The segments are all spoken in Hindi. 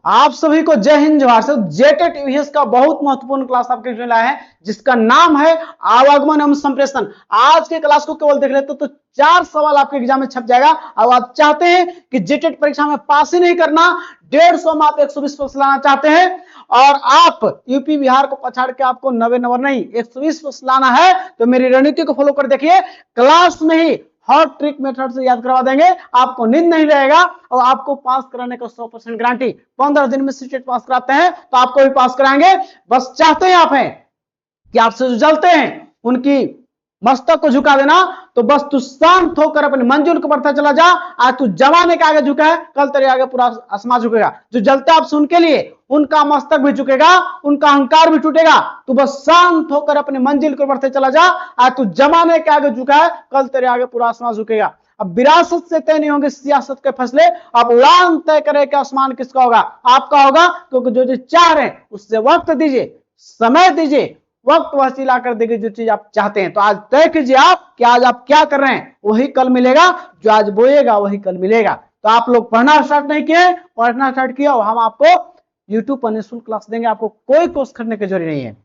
आप सभी को जय हिंद जोहार। से जेटेट ईवीएस का बहुत महत्वपूर्ण क्लास आपके लिए लाया है जिसका नाम है आवागमन एवं संप्रेषण। आज के क्लास को केवल देख लेते तो 4 सवाल आपके एग्जाम में छप जाएगा। अब आप चाहते हैं कि जेटेट परीक्षा में पास ही नहीं करना, 150 में आप 120 पर लाना चाहते हैं और आप यूपी बिहार को पछाड़ के आपको 90 नंबर नहीं 120 पर लाना है तो मेरी रणनीति को फॉलो कर देखिए। क्लास में ही हॉट ट्रिक मेथड से याद करवा देंगे, आपको नींद नहीं रहेगा और आपको पास कराने का 100% गारंटी। 15 दिन में सीटेट पास कराते हैं तो आपको भी पास कराएंगे। बस चाहते हैं आप हैं कि आपसे जो जलते हैं उनकी मस्तक को झुका देना, तो बस तू शांत होकर अपनी मंजिल को बढ़ता चला जा। आज तू जमाने के आगे झुका है, कल तेरे आगे पूरा आसमान झुकेगा। जो जलते आपसे उनके लिए उनका मस्तक भी झुकेगा, उनका अहंकार भी टूटेगा। तू बस शांत होकर अपनी मंजिल को बढ़ते चला जा। आज तू जमाने के आगे झुका है, कल तेरे आगे पूरा आसमान झुकेगा। अब विरासत से तय नहीं होंगे सियासत के फैसले, अब उड़ान तय करे कि आसमान किसका होगा, आपका होगा। क्योंकि जो चाह रहे हैं उससे वक्त दीजिए, समय दीजिए, वक्त वसीला कर देगी जो चीज आप चाहते हैं। तो आज तय कीजिए आप कि आज आप क्या कर रहे हैं, वही कल मिलेगा। जो आज बोएगा वही कल मिलेगा। तो आप लोग पढ़ना स्टार्ट नहीं किए, पढ़ना स्टार्ट किया और हम आपको यूट्यूब पर निःशुल्क क्लास देंगे, आपको कोई कोर्स खरीदने की जरूरत नहीं है।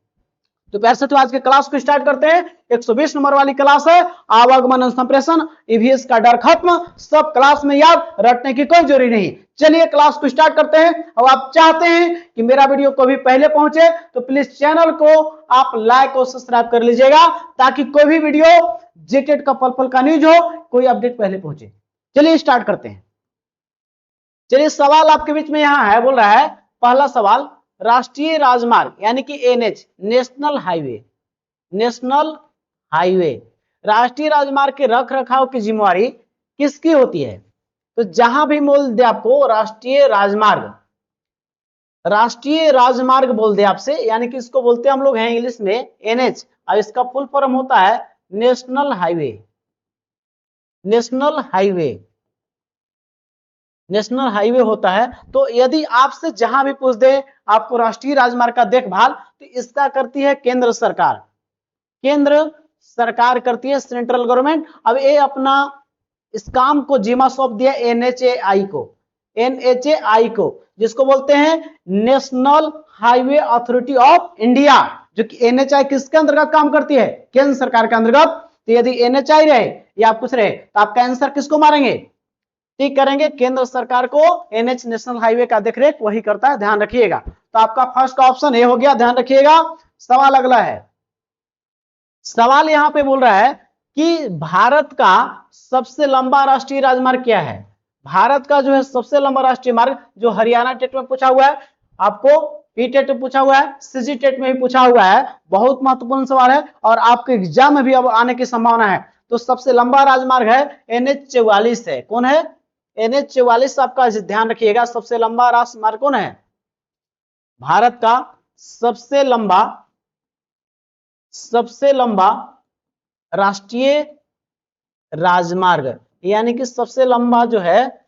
तो प्यार से तो आज के क्लास को स्टार्ट करते हैं। 120 नंबर वाली क्लास है आवागमन संप्रेषण, ईवीएस का डर खत्म। सब क्लास में याद, रटने की कोई जरूरी नहीं। चलिए क्लास को स्टार्ट करते हैं। अब आप चाहते हैं कि मेरा वीडियो को भी पहले पहुंचे तो प्लीज चैनल को आप लाइक और सब्सक्राइब कर लीजिएगा, ताकि कोई भी वीडियो जेटेट का पल पल का न्यूज हो, कोई अपडेट पहले पहुंचे। चलिए स्टार्ट करते हैं। चलिए सवाल आपके बीच में यहां है, बोल रहा है पहला सवाल, राष्ट्रीय राजमार्ग यानी कि NH, national highway, national highway, राष्ट्रीय राजमार्ग के रख रखाव की जिम्मेवारी किसकी होती है? तो जहां भी बोल दे आपको राष्ट्रीय राजमार्ग, राष्ट्रीय राजमार्ग बोल दे आपसे, यानी कि इसको बोलते हैं हम लोग हैं इंग्लिश में एनएच, और इसका फुल फॉर्म होता है national highway, national highway, national highway होता है। तो यदि आपसे जहां भी पूछ दे आपको राष्ट्रीय राजमार्ग का देखभाल, तो इसका करती है केंद्र सरकार, केंद्र सरकार करती है, सेंट्रल गवर्नमेंट। अब ये अपना इस काम को जिम्मा सौंप दिया एनएचएआई को, एनएचएआई को, जिसको बोलते हैं national highway authority of India, जो कि एनएचआई किसके अंतर्गत काम करती है? केंद्र सरकार के अंतर्गत। तो यदि एनएचआई रहे या आप कुछ रहे तो आपका आंसर किसको मारेंगे? ठीक करेंगे, केंद्र सरकार को एनएच नेशनल हाईवे का देखरेख वही करता है, ध्यान रखिएगा। तो आपका फर्स्ट का ऑप्शन ए हो गया, ध्यान रखिएगा। सवाल अगला है, सवाल यहां पे बोल रहा है कि भारत का सबसे लंबा राष्ट्रीय राजमार्ग क्या है? भारत का जो है सबसे लंबा राष्ट्रीय मार्ग, जो हरियाणा टेट में पूछा हुआ है, आपको पी टेट में पूछा हुआ है, सीजी टेट में भी पूछा हुआ है, बहुत महत्वपूर्ण सवाल है और आपके एग्जाम में भी अब आने की संभावना है। तो सबसे लंबा राजमार्ग है NH44 है। कौन है? NH44 आपका ध्यान रखिएगा। सबसे लंबा राजमार्ग कौन है? भारत का सबसे लंबा राष्ट्रीय राजमार्ग, यानी कि सबसे लंबा जो है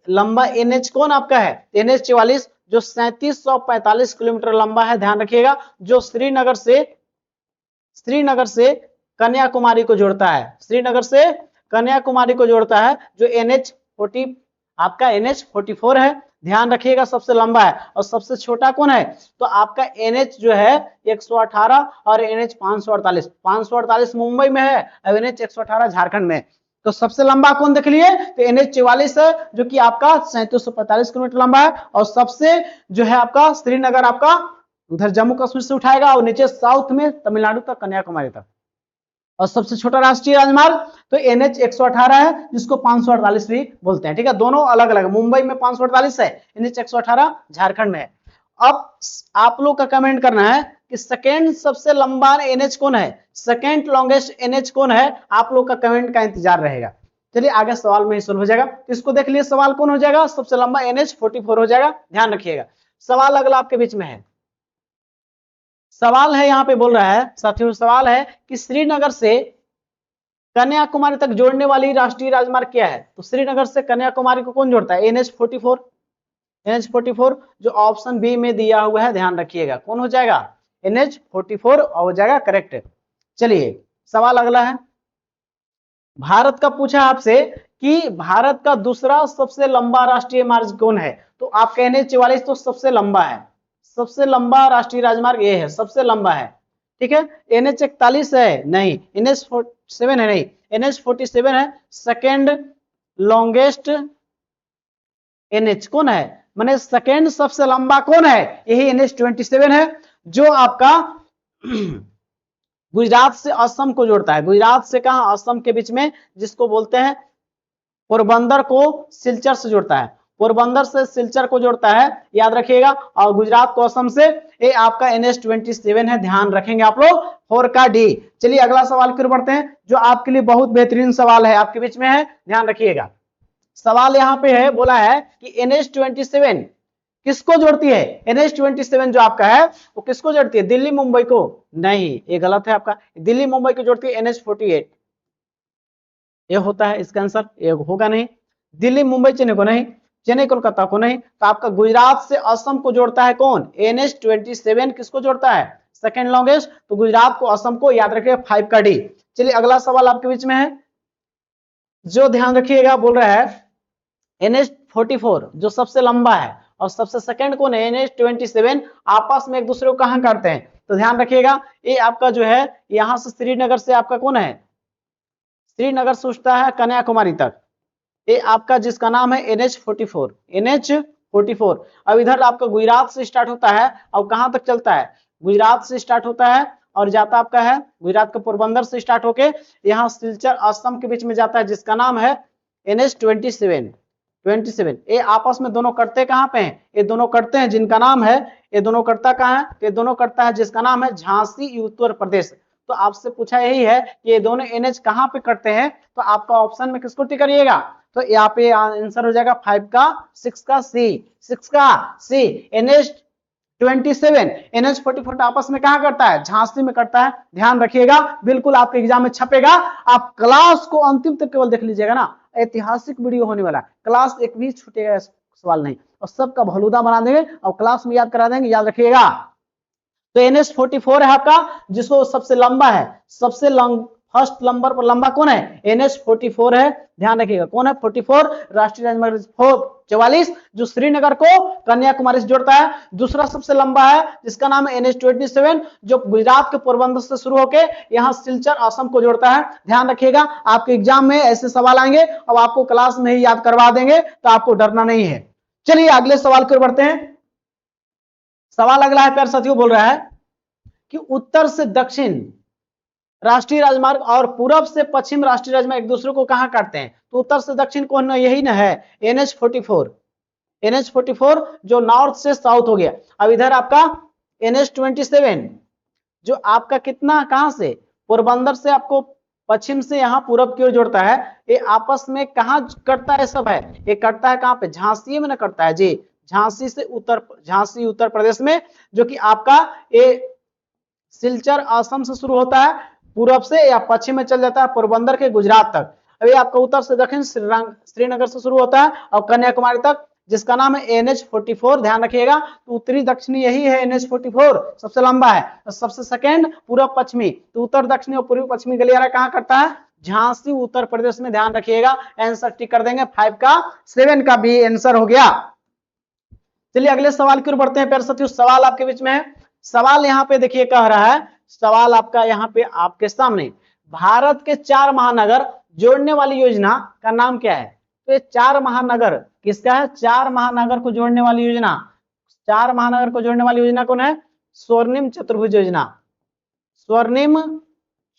लंबा एनएच कौन आपका है? NH44, जो 3745 किलोमीटर लंबा है, ध्यान रखिएगा। जो श्रीनगर से कन्याकुमारी को जोड़ता है, श्रीनगर से कन्याकुमारी को जोड़ता है, जो NH40 आपका NH44 है, ध्यान रखिएगा। सबसे लंबा है। और सबसे छोटा कौन है? तो आपका NH जो है 118 और NH 548, 548 मुंबई में है और NH 118 झारखंड में। तो सबसे लंबा कौन देख लिए? तो NH44 है, जो कि आपका 3745 किलोमीटर लंबा है। और सबसे जो है आपका श्रीनगर, आपका उधर जम्मू कश्मीर से उठाएगा और नीचे साउथ में तमिलनाडु तक, कन्याकुमारी तक। और सबसे छोटा राष्ट्रीय राजमार्ग तो NH 118 है, जिसको 548 भी बोलते हैं। ठीक है, दोनों अलग अलग, मुंबई में 548 है, NH 118 झारखंड में है। अब आप लोग का कमेंट करना है कि सेकेंड सबसे लंबा NH कौन है, सेकेंड लॉन्गेस्ट NH कौन है? आप लोग का कमेंट का इंतजार रहेगा। चलिए आगे सवाल में ही सोल्व हो जाएगा। तो इसको देख लिए, सवाल कौन हो जाएगा? सबसे लंबा NH44 हो जाएगा, ध्यान रखिएगा। सवाल अगला आपके बीच में है, सवाल है यहां पे बोल रहा है साथियों, सवाल है कि श्रीनगर से कन्याकुमारी तक जोड़ने वाली राष्ट्रीय राजमार्ग क्या है? तो श्रीनगर से कन्याकुमारी को कौन जोड़ता है? NH44, NH44 जो ऑप्शन बी में दिया हुआ है, ध्यान रखिएगा। कौन हो जाएगा? NH44 हो जाएगा करेक्ट। चलिए सवाल अगला है, भारत का पूछा आपसे कि भारत का दूसरा सबसे लंबा राष्ट्रीय मार्ग कौन है? तो आपका NH44 तो सबसे लंबा है, सबसे लंबा राष्ट्रीय राजमार्ग ये है, सबसे लंबा है। ठीक है, NH41 है नहीं, NH47 है नहीं, NH47 है सेकेंड लॉन्गेस्ट NH। कौन है, माने सेकेंड सबसे लंबा कौन है, यही NH27 है, जो आपका गुजरात से असम को जोड़ता है। गुजरात से कहा, असम के बीच में, जिसको बोलते हैं पोरबंदर को सिलचर से जोड़ता है, पोरबंदर से सिलचर को जोड़ता है, याद रखिएगा। और गुजरात को असम से, ये आपका NH27 है, ध्यान रखेंगे आप लोग, 4 का D। चलिए अगला सवाल की ओर बढ़ते हैं, जो आपके लिए बहुत बेहतरीन सवाल है, आपके बीच में है, ध्यान रखिएगा। सवाल यहाँ पे है, बोला है कि NH27 किसको जोड़ती है। NH27 जो आपका है वो किसको जोड़ती है, दिल्ली मुंबई को, नहीं ये गलत है आपका, दिल्ली मुंबई को जोड़ती है NH48, ये होता है इसका आंसर, ये होगा नहीं। दिल्ली मुंबई चेन्नई को नहीं, चेन्नई कोलकाता को नहीं, तो आपका गुजरात से असम को जोड़ता है कौन, NH27 किसको जोड़ता है, सेकेंड लॉन्गेस्ट, तो गुजरात को असम को, याद रखिएगा 5 का D। चलिए अगला सवाल आपके बीच में है, जो ध्यान रखिएगा, बोल रहा है NH44 जो सबसे लंबा है और सबसे सेकंड कौन है, NH27, आपस में एक दूसरे को कहां काटते हैं, तो ध्यान रखिएगा, ये आपका जो है यहां से श्रीनगर से आपका कौन है, श्रीनगर से उठता है कन्याकुमारी तक, ये आपका जिसका नाम है NH44, NH44। अब इधर आपका गुजरात से स्टार्ट होता है और कहां तक चलता है, गुजरात से स्टार्ट होता है और जाता आपका है गुजरात के पोरबंदर से स्टार्ट होके यहाँ सिलचर असम के बीच में जाता है, जिसका नाम है NH27। ये आपस में दोनों कटते कहां पे हैं, ये दोनों कटते हैं जिनका नाम है, ये दोनों कटता कहां है, ये दोनों कटता है जिसका नाम है झांसी उत्तर प्रदेश। तो आपसे पूछा यही है कि ये दोनों NH कहां पे कटते हैं, तो आपका ऑप्शन में किसको टिक करिएगा, तो यहाँ पे आंसर हो जाएगा 5 का 6 का C, NH27 NH44 आपस में कहां करता है, झांसी में करता है, ध्यान रखिएगा, बिल्कुल आपके एग्जाम में छपेगा। आप क्लास को अंतिम तक केवल देख लीजिएगा ना, ऐतिहासिक वीडियो होने वाला, क्लास एक भी छूटेगा सवाल नहीं, और सबका भलूदा बना देंगे और क्लास में याद करा देंगे, याद रखिएगा। तो NH44 है आपका, जिसको सबसे लंबा है, सबसे फर्स्ट नंबर पर लंबा कौन है, NH44 है, ध्यान रखिएगा कौन है 44, राष्ट्रीय राजमार्ग 44 जो श्रीनगर को कन्याकुमारी से जोड़ता है। दूसरा सबसे लंबा है जिसका नाम है NH27 जो गुजरात के पोरबंदर से शुरू होकर यहाँ सिलचर असम को जोड़ता है, ध्यान रखिएगा। आपके एग्जाम में ऐसे सवाल आएंगे और आपको क्लास में ही याद करवा देंगे, तो आपको डरना नहीं है। चलिए अगले सवाल की ओर बढ़ते हैं। सवाल अगला है, प्यारे साथियों, बोल रहा है कि उत्तर से दक्षिण राष्ट्रीय राजमार्ग और पूरब से पश्चिम राष्ट्रीय राजमार्ग एक दूसरे को कहां काटते हैं, तो उत्तर से दक्षिण कौन, यही ना है NH44 जो नॉर्थ से साउथ हो गया। अब इधर आपका NH27 जो आपका कितना, कहां से, पोरबंदर से आपको पश्चिम से यहां पूरब की ओर जोड़ता है, ये आपस में कहां कटता है, सब है ये कटता है कहां पे, झांसी में ना कटता है जी, झांसी से झांसी उत्तर प्रदेश में, जो कि आपका ये सिलचर असम से शुरू होता है पूरब से या पश्चिम में चल जाता है पोरबंदर के गुजरात तक। अभी आपका उत्तर से दक्षिण श्रीनगर से शुरू होता है और कन्याकुमारी तक, जिसका नाम है NH44, ध्यान रखिएगा। तो उत्तरी दक्षिणी यही है NH44, सबसे लंबा है। तो सबसे सेकंड पूर्व पश्चिमी, तो उत्तर दक्षिणी और पूर्व पश्चिमी गलियारा कहां करता है, झांसी उत्तर प्रदेश में, ध्यान रखिएगा। आंसर टिक कर देंगे 5 का 7 का भी आंसर हो गया। चलिए अगले सवाल की ओर बढ़ते हैं प्यारे साथियों। सवाल आपके बीच में है, सवाल यहाँ पे देखिए कह रहा है, सवाल आपका यहाँ पे आपके सामने, भारत के 4 महानगर जोड़ने वाली योजना का नाम क्या है। तो ये 4 महानगर किसका है, 4 महानगर को जोड़ने वाली योजना, 4 महानगर को जोड़ने वाली योजना कौन है, स्वर्णिम चतुर्भुज योजना। स्वर्णिम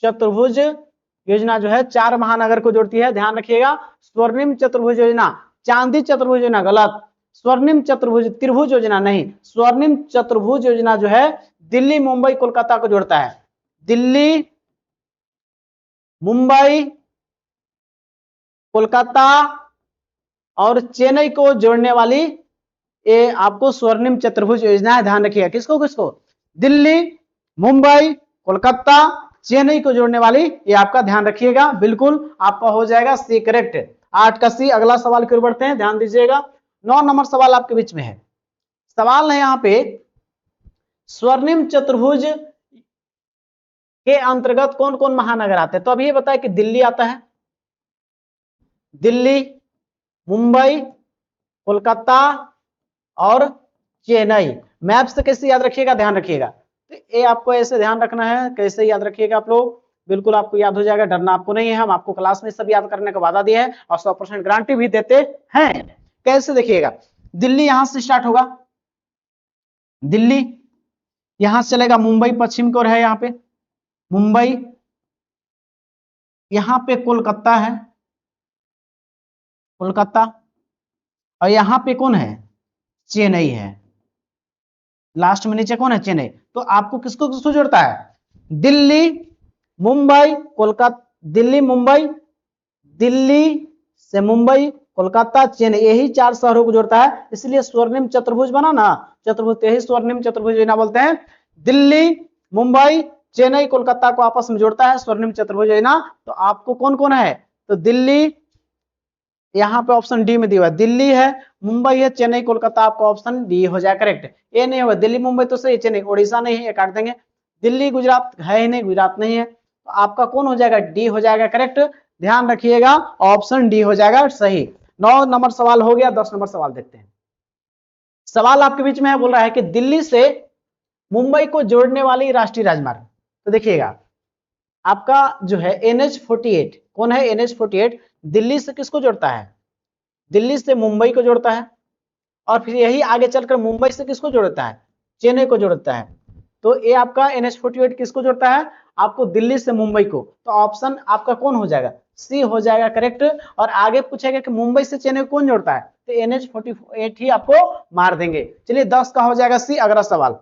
चतुर्भुज योजना जो है 4 महानगर को जोड़ती है, ध्यान रखिएगा। स्वर्णिम चतुर्भुज योजना, चांदी चतुर्भुज योजना गलत, स्वर्णिम चतुर्भुज त्रिभुज योजना नहीं, स्वर्णिम चतुर्भुज योजना जो है दिल्ली मुंबई कोलकाता को जोड़ता है। दिल्ली मुंबई कोलकाता और चेन्नई को जोड़ने वाली ये आपको स्वर्णिम चतुर्भुज योजना है, ध्यान रखिएगा। किसको किसको, दिल्ली मुंबई कोलकाता चेन्नई को जोड़ने वाली, ये आपका ध्यान रखिएगा, बिल्कुल आपका हो जाएगा सी करेक्ट, 8 का सी। अगला सवाल की ओर बढ़ते हैं, ध्यान दीजिएगा। 9 नंबर सवाल आपके बीच में है। सवाल है यहाँ पे, स्वर्णिम चतुर्भुज के अंतर्गत कौन कौन महानगर आते हैं, तो अभी ये बताया कि दिल्ली आता है, दिल्ली मुंबई कोलकाता और चेन्नई। मैप से कैसे याद रखिएगा, ध्यान रखिएगा। तो ये आपको ऐसे ध्यान रखना है, कैसे याद रखिएगा आप लोग, बिल्कुल आपको याद हो जाएगा, डरना आपको नहीं है। हम आपको क्लास में सब याद करने का वादा दिया है और 100% गारंटी भी देते हैं। कैसे देखिएगा, दिल्ली यहां से स्टार्ट होगा, दिल्ली यहां से चलेगा, मुंबई पश्चिम की ओर है, यहाँ पे मुंबई, यहां पे कोलकाता है, कोलकाता, और यहां पे कौन है, चेन्नई है, लास्ट में नीचे कौन है, चेन्नई। तो आपको किसको किसको जोड़ता है, दिल्ली मुंबई कोलकाता, दिल्ली मुंबई, दिल्ली से मुंबई कोलकाता चेन्नई, यही 4 शहरों को जोड़ता है, इसलिए स्वर्णिम चतुर्भुज बना ना, चतुर्भुज, यही स्वर्णिम चतुर्भुज योजना बोलते हैं। दिल्ली मुंबई चेन्नई कोलकाता को आपस में जोड़ता है स्वर्णिम चतुर्भुज योजना। तो आपको कौन कौन है, तो दिल्ली, यहाँ पे ऑप्शन डी में दिया हुआ है, दिल्ली है, मुंबई है, चेन्नई कोलकाता, आपका ऑप्शन डी हो जाए करेक्ट। ये नहीं होगा, दिल्ली मुंबई तो सही, चेन्नई उड़ीसा नहीं है, ये काट देंगे। दिल्ली गुजरात है ही नहीं, गुजरात नहीं है, तो आपका कौन हो जाएगा, डी हो जाएगा करेक्ट। ध्यान रखिएगा, ऑप्शन डी हो जाएगा सही। 9 नंबर सवाल हो गया। 10 नंबर सवाल देखते हैं। सवाल आपके बीच में है, बोल रहा है कि दिल्ली से मुंबई को जोड़ने वाली राष्ट्रीय राजमार्ग। तो देखिएगा, आपका जो है NH48, कौन है NH48, दिल्ली से किसको जोड़ता है, दिल्ली से मुंबई को जोड़ता है, और फिर यही आगे चलकर मुंबई से किसको जोड़ता है, चेन्नई को जोड़ता है। तो ये आपका NH48 किसको जोड़ता है, आपको दिल्ली से मुंबई को। तो ऑप्शन आपका कौन हो जाएगा, सी हो जाएगा करेक्ट। और आगे पूछेगा कि मुंबई से चेन्नई को कौन जोड़ता है, तो NH48 ही आपको मार देंगे। चलिए 10 का हो जाएगा सी। अगला सवाल,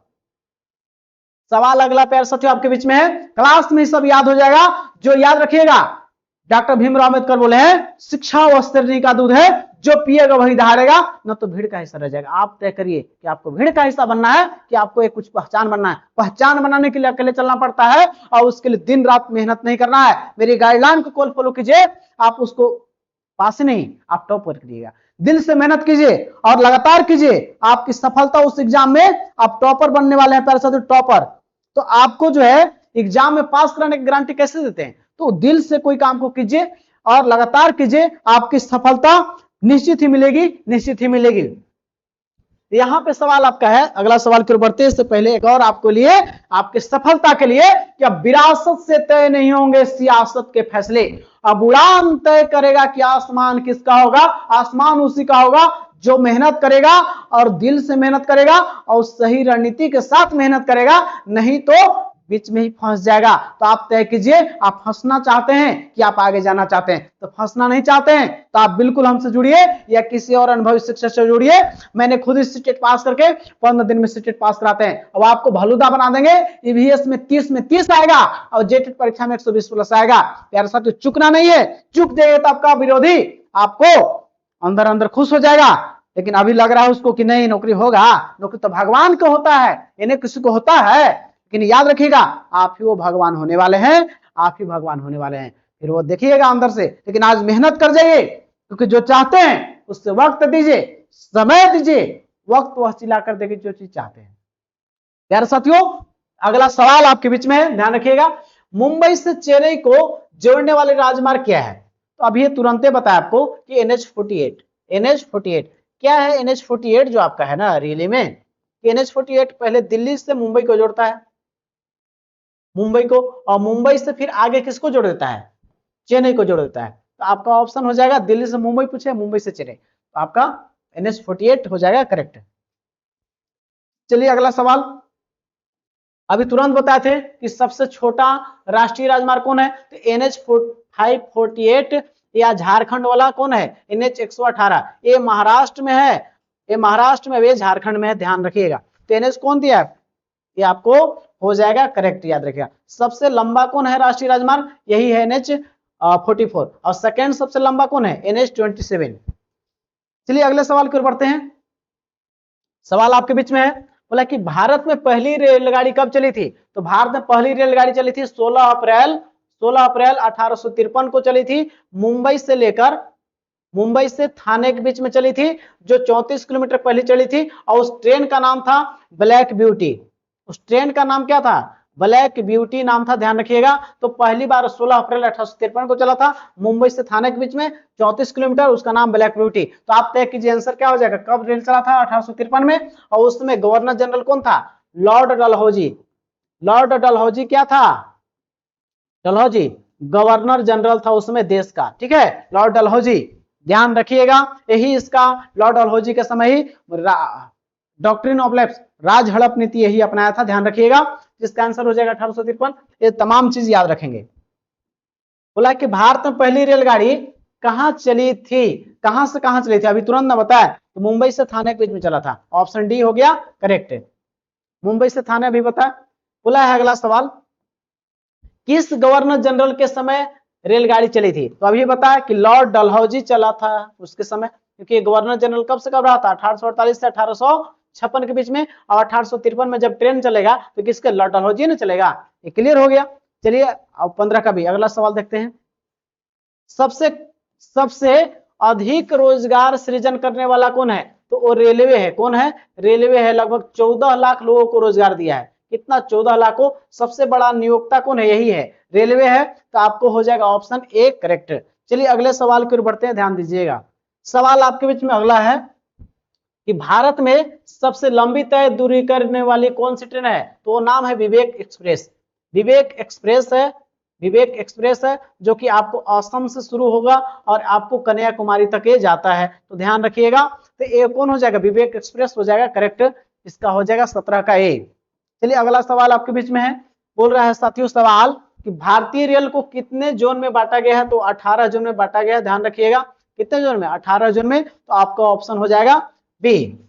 सवाल अगला प्यार साथियों आपके बीच में है, क्लास में सब याद हो जाएगा। जो याद रखिएगा, डॉक्टर भीमराव अम्बेडकर बोले हैं, शिक्षा वस्त्रनी का दूध है, जो पिएगा वही दहाड़ेगा, न तो भीड़ का हिस्सा रह जाएगा। आप तय करिए कि आपको भीड़ का हिस्सा बनना है कि आपको एक कुछ पहचान बनना है। पहचान बनाने के लिए अकेले चलना पड़ता है और उसके लिए दिन रात मेहनत नहीं करना है। मेरी गाइडलाइन को फॉलो कीजिए, आप उसको पास ही नहीं, आप टॉप कर करिएगा। दिल से मेहनत कीजिए और लगातार कीजिए, आपकी सफलता उस एग्जाम में, आप टॉपर बनने वाले हैं प्यारे साथियों, टॉपर। तो आपको जो है एग्जाम में पास कराने की गारंटी कैसे देते हैं, तो दिल से कोई काम को कीजिए और लगातार कीजिए, आपकी सफलता निश्चित ही मिलेगी, निश्चित ही मिलेगी। यहां पे सवाल आपका है, अगला सवाल की ओर बढ़ते हैं इससे पहले एक और आपको लिए, आपके सफलता के लिए, क्या विरासत से तय नहीं होंगे सियासत के फैसले। अब उड़ान तय करेगा कि आसमान किसका होगा, आसमान उसी का होगा जो मेहनत करेगा और दिल से मेहनत करेगा और सही रणनीति के साथ मेहनत करेगा, नहीं तो बीच में ही फंस जाएगा। तो आप तय कीजिए, आप फंसना चाहते हैं कि आप आगे जाना चाहते हैं। तो फंसना नहीं चाहते हैं तो आप बिल्कुल हमसे जुड़िए या किसी और अनुभवी शिक्षक से जुड़िए। मैंने खुद इस सीटेट पास करके 15 दिन में सीटेट पास कराते हैं। अब आपको भलूदा बना देंगे। ईवीएस में 30 आएगा और जेटेट परीक्षा में 120 प्लस आएगा। प्यारे साथियों, चुकना नहीं है, चुक जाएगा तो आपका विरोधी आपको अंदर अंदर खुश हो जाएगा, लेकिन अभी लग रहा है उसको कि नहीं नौकरी होगा। नौकरी तो भगवान को होता है, इन्हें किसी को होता है, लेकिन याद रखिएगा आप ही वो भगवान होने वाले हैं, आप ही भगवान होने वाले हैं। फिर वो देखिएगा अंदर से, लेकिन आज मेहनत कर जाइए, क्योंकि जो चाहते हैं उससे वक्त दीजिए, समय दीजिए, वक्त वह चिल्ला कर देगी जो चीज चाहते हैं। प्यारे साथियों, अगला सवाल आपके बीच में है, ध्यान रखिएगा। मुंबई से चेन्नई को जोड़ने वाले राजमार्ग क्या है, तो अभी ये तुरंत बताया आपको कि NH48 क्या है। NH48 जो आपका है ना रियली में, NH48 पहले दिल्ली से मुंबई को जोड़ता है, मुंबई को, और मुंबई से फिर आगे किसको जोड़ देता है, चेन्नई को जोड़ देता है। तो आपका ऑप्शन हो जाएगा दिल्ली से मुंबई पूछे, मुंबई से चेन्नई, तो आपका NH48 हो जाएगा करेक्ट। चलिए अगला सवाल, अभी तुरंत बताए थे कि सबसे छोटा राष्ट्रीय राजमार्ग कौन है, तो NH548 या झारखंड वाला कौन है, NH118। ये महाराष्ट्र में है, ये महाराष्ट्र में, ये झारखंड में है, ध्यान रखिएगा। तो NH कौन दिया है, ये आपको हो जाएगा करेक्ट, याद रखिएगा। सबसे लंबा कौन है राष्ट्रीय राजमार्ग, यही है NH44, और सेकेंड सबसे लंबा कौन है, NH27। चलिए अगले सवाल की ओर बढ़ते हैं। सवाल आपके बीच में है, बोला कि भारत में पहली रेलगाड़ी कब चली थी, तो भारत में पहली रेलगाड़ी चली थी 16 अप्रैल 1853 को चली थी, मुंबई से लेकर, मुंबई से थाने के बीच में चली थी, जो 34 किलोमीटर पहले चली थी, और उस ट्रेन का नाम था ब्लैक ब्यूटी। उस ट्रेन का नाम क्या था, ब्लैक ब्यूटी नाम था, ध्यान रखिएगा। तो पहली बार 16 अप्रैल 1853 को चला था, मुंबई से थाने के बीच में 34 किलोमीटर, उसका नाम ब्लैक ब्यूटी। तो आप तय कीजिए आंसर क्या हो जाएगा, कब रेल चला था 1853 में, और उस समय गवर्नर जनरल कौन था, लॉर्ड डलहौजी। लॉर्ड डलहौजी क्या था, डलहौजी गवर्नर जनरल था उस समय देश का, ठीक है, लॉर्ड डलहौजी, ध्यान रखिएगा। यही इसका लॉर्ड डलहौजी के समय ही डॉक्ट्रिन ऑफ लैप्स, राज हड़प नीति यही अपनाया था, ध्यान रखिएगा। जिसका आंसर हो जाएगा 1853। ये तमाम चीज याद रखेंगे। बोला कि भारत में पहली रेलगाड़ी कहां चली थी, कहां से कहां चली थी, अभी तुरंत ना बताए, तो मुंबई से थाने के बीच में चला था, ऑप्शन डी हो गया करेक्ट, मुंबई से थाने अभी बताया। बोला है अगला सवाल, किस गवर्नर जनरल के समय रेलगाड़ी चली थी, तो अभी बताया कि लॉर्ड डलहौजी चला था उसके समय, क्योंकि गवर्नर जनरल कब से कब रहा था, 1848 से 1856 के बीच में, और 1853 में जब ट्रेन चलेगा तो किसके, लॉर्ड डलहौजी ने चलेगा। ये क्लियर हो गया। चलिए अब 15 का भी अगला सवाल देखते हैं। सबसे अधिक रोजगार सृजन करने वाला कौन है, तो वो रेलवे है। कौन है, रेलवे है। लगभग 14 लाख लोगों को रोजगार दिया है। कितना, 14 लाख को। सबसे बड़ा नियोक्ता कौन है, यही है, रेलवे है। तो आपको हो जाएगा ऑप्शन ए करेक्ट। चलिए अगले सवाल की ओर बढ़ते हैं, ध्यान दीजिएगा। सवाल आपके बीच में अगला है कि भारत में सबसे लंबी तय दूरी करने वाली कौन सी ट्रेन है, तो वो नाम है विवेक एक्सप्रेस। विवेक एक्सप्रेस है, विवेक एक्सप्रेस है, जो कि आपको असम से शुरू होगा और आपको कन्याकुमारी तक ये जाता है। तो ध्यान रखिएगा। तो ए कौन हो जाएगा, विवेक एक्सप्रेस हो जाएगा करेक्ट। इसका हो जाएगा 17 का ए। चलिए अगला सवाल आपके बीच में है। बोल रहा है साथियों सवाल कि भारतीय रेल को कितने जोन में बांटा गया है, तो 18 जोन में बांटा गया है। ध्यान रखिएगा, कितने जोन में, 18 जोन में। तो आपका ऑप्शन हो जाएगा बी।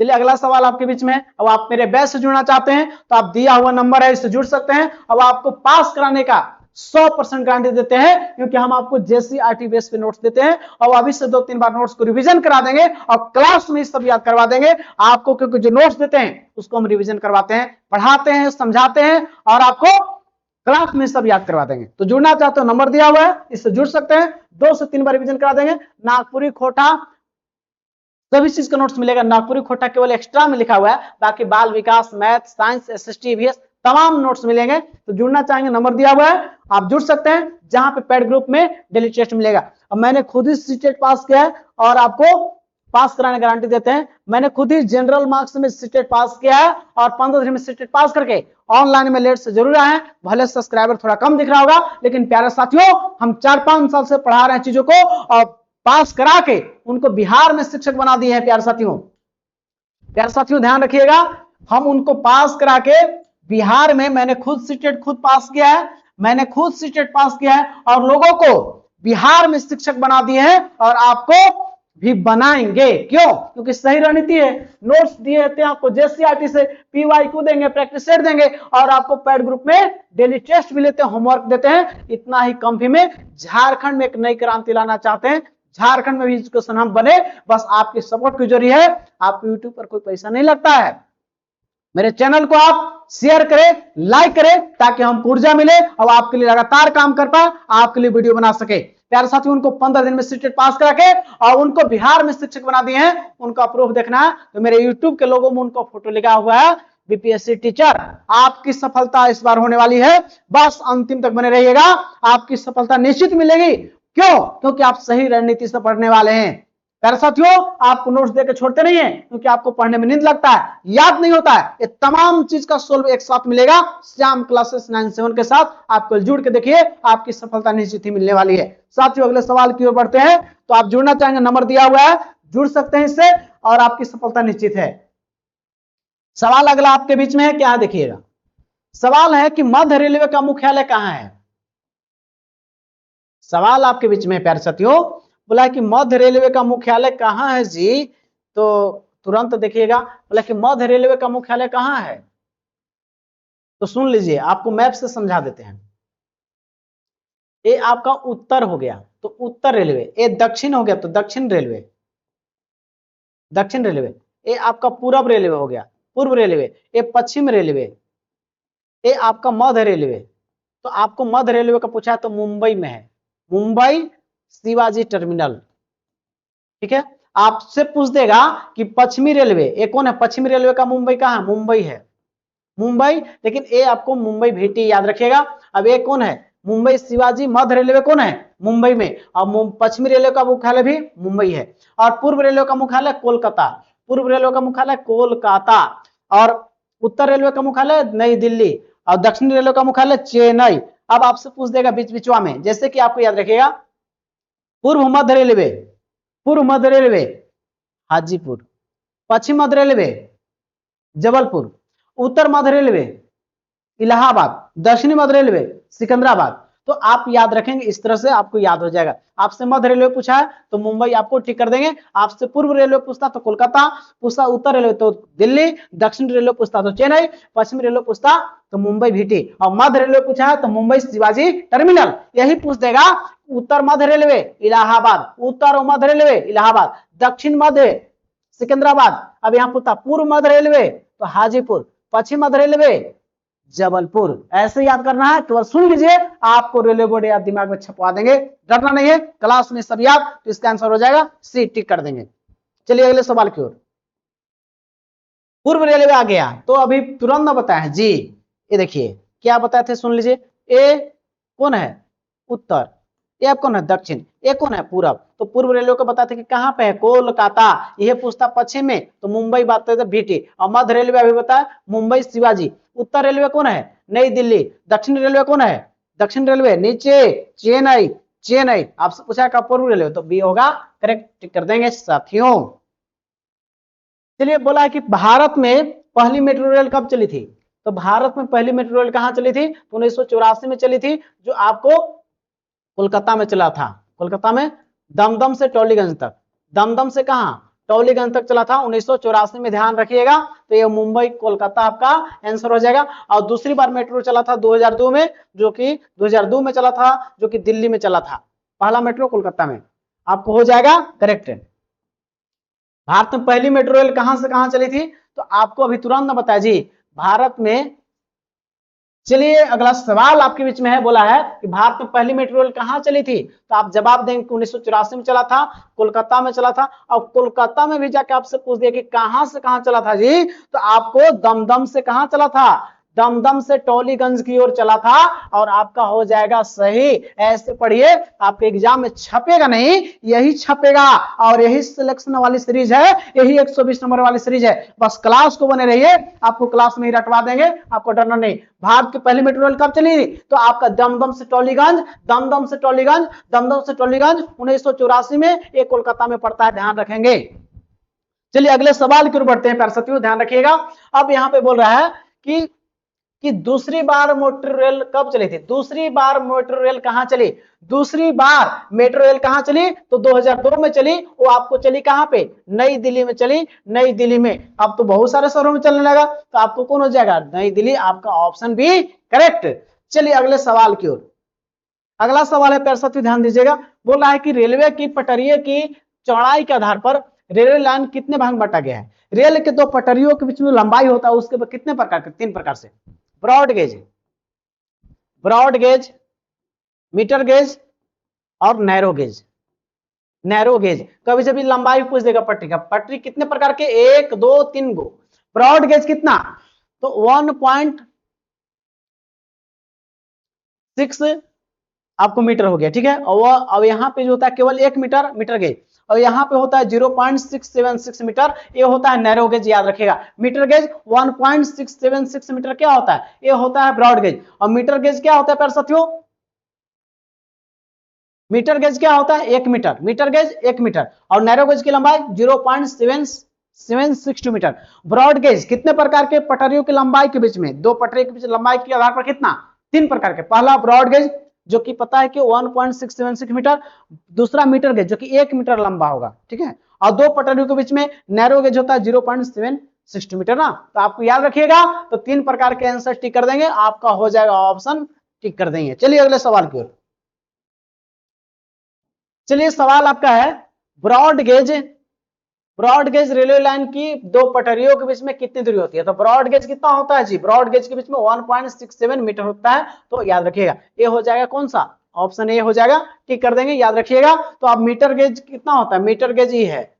चलिए अगला सवाल आपके बीच में है। अब आप मेरे बैच से जुड़ना चाहते हैं तो आप दिया हुआ नंबर है, इससे जुड़ सकते हैं। अब आपको पास कराने का 100% गारंटी देते हैं, क्योंकि हम आपको जेसीईआरटी बेस पे नोट्स देते हैं, और अभी से 2-3 बार नोट्स को रिवीजन करा देंगे और क्लास में सब याद करवा देंगे आपको, क्योंकि जो नोट्स देते हैं उसको हम रिवीजन करवाते हैं, पढ़ाते हैं, समझाते हैं, और आपको क्लास में सब याद करवा देंगे। तो जुड़ना चाहते हो, नंबर दिया हुआ है, इससे जुड़ सकते हैं। 2 से 3 बार रिवीजन करा देंगे। नागपुरी खोटा सभी चीज का नोट्स मिलेगा। नागपुरी खोटा केवल एक्स्ट्रा में लिखा हुआ है, बाकी बाल विकास, मैथ, साइंस, एसएसटी, ईवीएस तमाम नोट्स मिलेंगे। तो जुड़ना चाहेंगे, नंबर दिया हुआ है, आप जुड़ सकते हैं, जहां पे पेड ग्रुप में डेली टेस्ट मिलेगा। अब मैंने खुद ही सीटेट पास किया है और आपको पास कराने गारंटी देते हैं। मैंने खुद ही जनरल मार्क्स में सीटेट पास किया है और 15 दिन में सीटेट पास करके ऑनलाइन में लेट से जरूर आए हैं। भले सब्सक्राइबर थोड़ा कम दिख रहा होगा, लेकिन प्यारे साथियों हम 4-5 साल से पढ़ा रहे हैं चीजों को, और पास करा के उनको बिहार में शिक्षक बना दिए हैं। प्यारे साथियों ध्यान रखिएगा, हम उनको पास करा के बिहार में, मैंने खुद सीटेट खुद पास किया है, मैंने खुद सीटेट पास किया है, और लोगों को बिहार में शिक्षक बना दिए हैं, और आपको भी बनाएंगे। क्यों, क्योंकि सही रणनीति है। नोट्स दिए थे आपको जेसीईआरटी से, पीवाईक्यू देंगे, प्रैक्टिस सेट देंगे, और आपको पेड ग्रुप में डेली टेस्ट भी लेते हैं, होमवर्क देते हैं। इतना ही कम फी में झारखंड में एक नई क्रांति लाना चाहते हैं। झारखंड में भी एजुकेशन हम बने, बस आपकी सपोर्ट की जरूरी है। आपको यूट्यूब पर कोई पैसा नहीं लगता है। मेरे चैनल को आप शेयर करें, लाइक करें, ताकि हमको ऊर्जा मिले और आपके लिए लगातार काम कर पाए, आपके लिए वीडियो बना सके। प्यारे साथियों, उनको 15 दिन में सीटेट पास करा के और उनको बिहार में शिक्षक बना दिए हैं। उनका प्रूफ देखना है तो मेरे यूट्यूब के लोगों में उनका फोटो लगा हुआ है, बीपीएससी टीचर। आपकी सफलता इस बार होने वाली है, बस अंतिम तक बने रहिएगा, आपकी सफलता निश्चित मिलेगी। क्यों, क्योंकि आप सही रणनीति से पढ़ने वाले हैं। प्यारे साथियों, आपको नोट्स देकर छोड़ते नहीं है, क्योंकि आपको पढ़ने में नींद लगता है, याद नहीं होता है। ये तमाम चीज का सोल्व एक साथ मिलेगा श्याम क्लासेस 97 के साथ। आपको जुड़ के देखिए, आपकी सफलता निश्चित ही मिलने वाली है। साथियों अगले सवाल की ओर बढ़ते हैं। तो आप जुड़ना चाहेंगे, नंबर दिया हुआ है, जुड़ सकते हैं इससे, और आपकी सफलता निश्चित है। सवाल अगला आपके बीच में है, क्या देखिएगा। सवाल है कि मध्य रेलवे का मुख्यालय कहां है। सवाल आपके बीच में प्यारे साथियों, बोला कि मध्य रेलवे का मुख्यालय कहां है जी। तो तुरंत देखिएगा, बोला कि मध्य रेलवे का मुख्यालय कहां है। तो सुन लीजिए, आपको मैप से समझा देते हैं। ये आपका उत्तर हो गया तो उत्तर रेलवे, ये दक्षिण हो गया तो दक्षिण रेलवे, दक्षिण रेलवे। ये आपका पूर्व रेलवे हो गया, पूर्व रेलवे। ये पश्चिम रेलवे, ये आपका मध्य रेलवे। तो आपको मध्य रेलवे का पूछा है तो मुंबई में है, मुंबई शिवाजी टर्मिनल, ठीक है। आपसे पूछ देगा कि पश्चिमी रेलवे, ये कौन है, पश्चिमी रेलवे का मुंबई कहां है, मुंबई है। मुंबई, लेकिन ए आपको मुंबई भीटी याद रखिएगा। अब ये कौन है, मुंबई शिवाजी मध्य रेलवे कौन है, मुंबई में। और पश्चिमी रेलवे का मुख्यालय भी मुंबई है। और पूर्व रेलवे का मुख्यालय कोलकाता, पूर्व रेलवे का मुख्यालय कोलकाता। और उत्तर रेलवे का मुख्यालय नई दिल्ली। और दक्षिण रेलवे का मुख्यालय चेन्नई। अब आपसे पूछ देगा बीच बीचवा में, जैसे कि आपको याद रखिएगा, पूर्व मध्य रेलवे, पूर्व मध्य रेलवे हाजीपुर, पश्चिम मध्य रेलवे जबलपुर, उत्तर मध्य रेलवे इलाहाबाद, दक्षिणी मध्य रेलवे सिकंदराबाद। तो आप याद रखेंगे, इस तरह से आपको याद हो जाएगा। आपसे मध्य रेलवे पूछा है तो मुंबई आपको टिक कर देंगे। आपसे पूर्व रेलवे पूछता तो कोलकाता, पूछता उत्तर रेलवे तो दिल्ली, दक्षिण रेलवे पूछता तो चेन्नई, पश्चिम रेलवे पूछता तो मुंबई भीटी, और मध्य रेलवे पूछा है तो मुंबई शिवाजी टर्मिनल। यही पूछ देगा। उत्तर मध्य रेलवे इलाहाबाद, उत्तर मध्य रेलवे इलाहाबाद, दक्षिण मध्य सिकंदराबाद। अब यहाँ पूछता पूर्व मध्य रेलवे तो हाजीपुर, पश्चिम मध्य रेलवे जबलपुर। ऐसे याद करना है, तो सुन लीजिए, आपको रेलवे बोर्ड याद दिमाग में छपवा देंगे, डरना नहीं है। क्लास में सब याद, तो इसका आंसर हो जाएगा सी, टिक कर देंगे। चलिए अगले सवाल की ओर। पूर्व रेलवे आ गया तो अभी तुरंत बताए जी, ये देखिए क्या बताए थे, सुन लीजिए। ए कौन है, उत्तर। ये कौन है, दक्षिण। ये कौन है, पूर्व। तो पूर्व रेलवे को बताते कि कहां पे है, कोलकाता। यह पूछता पश्चिम में तो मुंबई बात करते भीटी। और मध्य रेलवे अभी बताया मुंबई शिवाजी। उत्तर रेलवे कौन है, नई दिल्ली। दक्षिण रेलवे कौन है, दक्षिण रेलवे नीचे चेन्नई, चेन्नई। आपसे पूछा का पूर्व रेलवे तो बी होगा करेक्ट, टिक कर देंगे साथियों। चलिए बोला है कि भारत में पहली मेट्रो रेल कब चली थी। तो भारत में पहली मेट्रो रेल कहां चली थी, तो 1984 में चली थी, जो आपको कोलकाता में चला था। कोलकाता में दमदम से टॉलीगंज तक, दमदम से कहां, टॉलीगंज तक चला था 1984 में, ध्यान रखिएगा। तो ये मुंबई कोलकाता आपका आंसर हो जाएगा। और दूसरी बार मेट्रो चला था 2002 में, जो कि 2002 में चला था, जो कि दिल्ली में चला था। पहला मेट्रो कोलकाता में, आपको हो जाएगा करेक्ट। भारत में पहली मेट्रो रेल कहां से कहां चली थी, तो आपको अभी तुरंत बताया जी, भारत में। चलिए अगला सवाल आपके बीच में है, बोला है कि भारत में पहली मेट्रो रेल कहां चली थी, तो आप जवाब देंगे 1984 में चला था, कोलकाता में चला था। और कोलकाता में भी जाके आपसे पूछ दिया कि कहां से कहां चला था जी, तो आपको दमदम से कहां चला था, दमदम से टॉलीगंज की ओर चला था। और आपका हो जाएगा सही। ऐसे पढ़िए, आपके एग्जाम में छपेगा नहीं, यही छपेगा। और यही सिलेक्शन वाली सीरीज है, यही 120 नंबर वाली सीरीज है। बस क्लास को बने रहिए, आपको क्लास में ही रटवा देंगे, आपको डरना नहीं। भारत की पहली मेट्रो रेल कब चली, तो आपका दमदम से टॉलीगंज, दमदम से टॉलीगंज, दमदम से टॉलीगंज 1984 में। ये कोलकाता में पड़ता है, ध्यान रखेंगे। चलिए अगले सवाल की ओर बढ़ते हैं, प्यारे साथियों ध्यान रखिएगा। अब यहाँ पे बोल रहा है कि दूसरी बार मेट्रो रेल कब चली थी, दूसरी बार मेट्रो रेल कहां चली, दूसरी बार मेट्रो रेल कहां चली, तो 2002 में चली। वो आपको चली कहां पे, नई दिल्ली में चली, नई दिल्ली में। अब तो बहुत सारे शहरों में चलने लगा, तो आपको कौन हो जाएगा, नई दिल्ली। आपका ऑप्शन भी करेक्ट। चलिए अगले सवाल की ओर। अगला सवाल है, प्यारे साथियों ध्यान दीजिएगा। बोल रहा है कि रेलवे की पटरियों की चौड़ाई के आधार पर रेलवे लाइन कितने भाग में बांटा गया है। रेल के दो पटरियों के बीच में लंबाई होता है, उसके कितने प्रकार के, 3 प्रकार से, broad gauge, broad gauge, metre gauge और नैरो गेज। नैरो गेज कभी से भी लंबाई पूछ देगा पटरी का, पटरी कितने प्रकार के, 1 2 3 गो। ब्रॉड गेज कितना, तो 1.6 आपको मीटर हो गया, ठीक है। और अब यहाँ पे जो होता है केवल 1 मीटर, मीटर गेज। और यहाँ पे होता है 0.676 मीटर, ये होता है नैरो गेज, याद रखिएगा। मीटर गेज 1.676 मीटर क्या होता है, ये होता है ब्रॉड गेज। और मीटर गेज क्या होता है प्यारे साथियों, मीटर गेज क्या होता है, 1 मीटर, मीटर गेज 1 मीटर। और नैरो गेज की लंबाई 0.762 मीटर। ब्रॉड गेज कितने प्रकार के पटरियों की लंबाई के बीच में, दो पटरी के बीच लंबाई के आधार पर कितना, 3 प्रकार के। पहला ब्रॉड गेज जो कि पता है कि 1.676 मीटर, दूसरा मीटर गेज जो कि 1 मीटर लंबा होगा, ठीक है। और दो पटरियों के बीच में नैरो गेज होता है 0.762 मीटर ना। तो आपको याद रखिएगा, तो 3 प्रकार के आंसर टिक कर देंगे, आपका हो जाएगा ऑप्शन टिक कर देंगे। चलिए अगले सवाल की ओर। चलिए सवाल आपका है, broad gauge, broad gauge railway line की दो पटरियों के बीच में कितनी दूरी होती है। तो ब्रॉड गेज कितना होता है जी, ब्रॉड गेज के बीच में 1.67 मीटर होता है। तो याद रखिएगा, ये हो जाएगा कौन सा, ऑप्शन ए हो जाएगा, टिक कर देंगे, याद रखिएगा। तो अब मीटर गेज कितना होता है, मीटर गेज ही है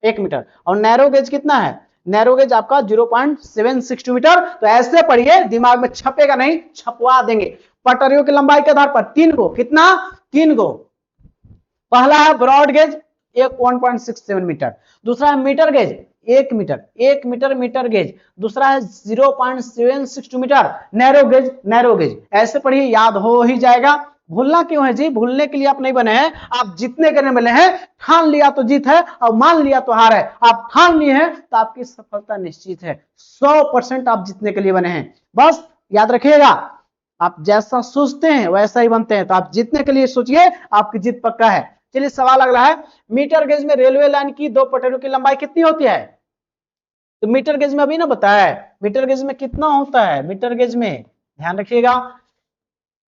1 मीटर। और नैरो गेज कितना है, नैरो गेज आपका 0.762 मीटर। तो ऐसे पढ़िए, दिमाग में छपेगा नहीं, छपवा देंगे। पटरियों की लंबाई के आधार पर 3 गो, कितना 3 गो। पहला है ब्रॉड गेज 1.67 मीटर, दूसरा है metre gauge 1 metre, 1 metre metre gauge, दूसरा है 0.762 मीटर नैरो गेज। ऐसे पढ़िए, याद हो ही जाएगा। भूलना क्यों है जी? भूलने के लिए आप नहीं बने हैं, आप जीतने करने वाले हैं। ठान लिया तो जीत है और मान लिया तो हार है। आप ठान लिए हैं तो आपकी सफलता निश्चित है। 100% आप जीतने के लिए बने हैं। बस याद रखिएगा, आप जैसा सोचते हैं वैसा ही बनते हैं। तो आप जीतने के लिए सोचिए, आपकी जीत पक्का है। चलिए सवाल अगला है, मीटर गेज में रेलवे लाइन की 2 पटरियों की लंबाई कितनी होती है? तो मीटर गेज में अभी ना बताया है, मीटर गेज में कितना होता है? मीटर गेज में ध्यान रखिएगा,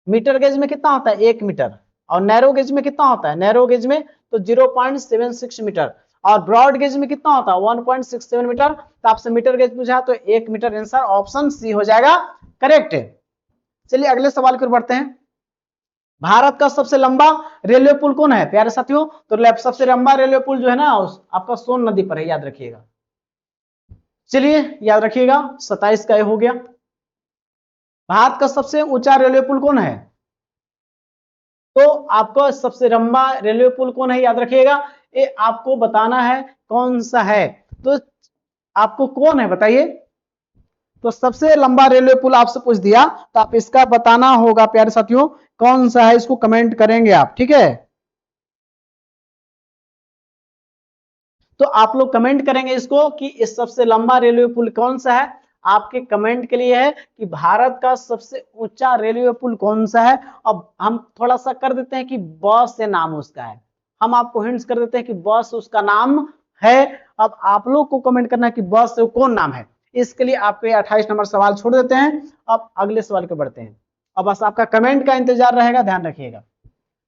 मीटर गेज में कितना होता है? 1 मीटर। और नैरो गेज में कितना होता है? नैरो गेज में तो 0.76 मीटर। और ब्रॉड गेज में कितना होता है? 1.67 मीटर। तो आपसे मीटर गेज पूछा तो 1 मीटर। आंसर ऑप्शन सी हो जाएगा करेक्ट। चलिए अगले सवाल की ओर बढ़ते हैं। भारत का सबसे लंबा रेलवे पुल कौन है प्यारे साथियों? तो सबसे लंबा रेलवे पुल जो है ना आपका सोन नदी पर है, याद रखिएगा। चलिए याद रखिएगा, 27 का ये हो गया। भारत का सबसे ऊंचा रेलवे पुल कौन है? तो आपको सबसे लंबा रेलवे पुल कौन है याद रखिएगा, ये आपको बताना है कौन सा है। तो आपको कौन है बताइए? तो सबसे लंबा रेलवे पुल आपसे पूछ दिया, तो आप इसका बताना होगा प्यारे साथियों, कौन सा है, इसको कमेंट करेंगे आप, ठीक है? तो आप लोग कमेंट करेंगे इसको कि इस सबसे लंबा रेलवे पुल कौन सा है। आपके कमेंट के लिए है कि भारत का सबसे ऊंचा रेलवे पुल कौन सा है। अब हम थोड़ा सा कर देते हैं कि बस से नाम उसका है, हम आपको हिंट्स कर देते हैं कि बस उसका नाम है। अब आप लोग को कमेंट करना है कि बस से कौन नाम है। इसके लिए आपको 28 नंबर सवाल छोड़ देते हैं। अब अगले सवाल पे बढ़ते हैं। अब बस आपका कमेंट का इंतजार रहेगा, ध्यान रखिएगा।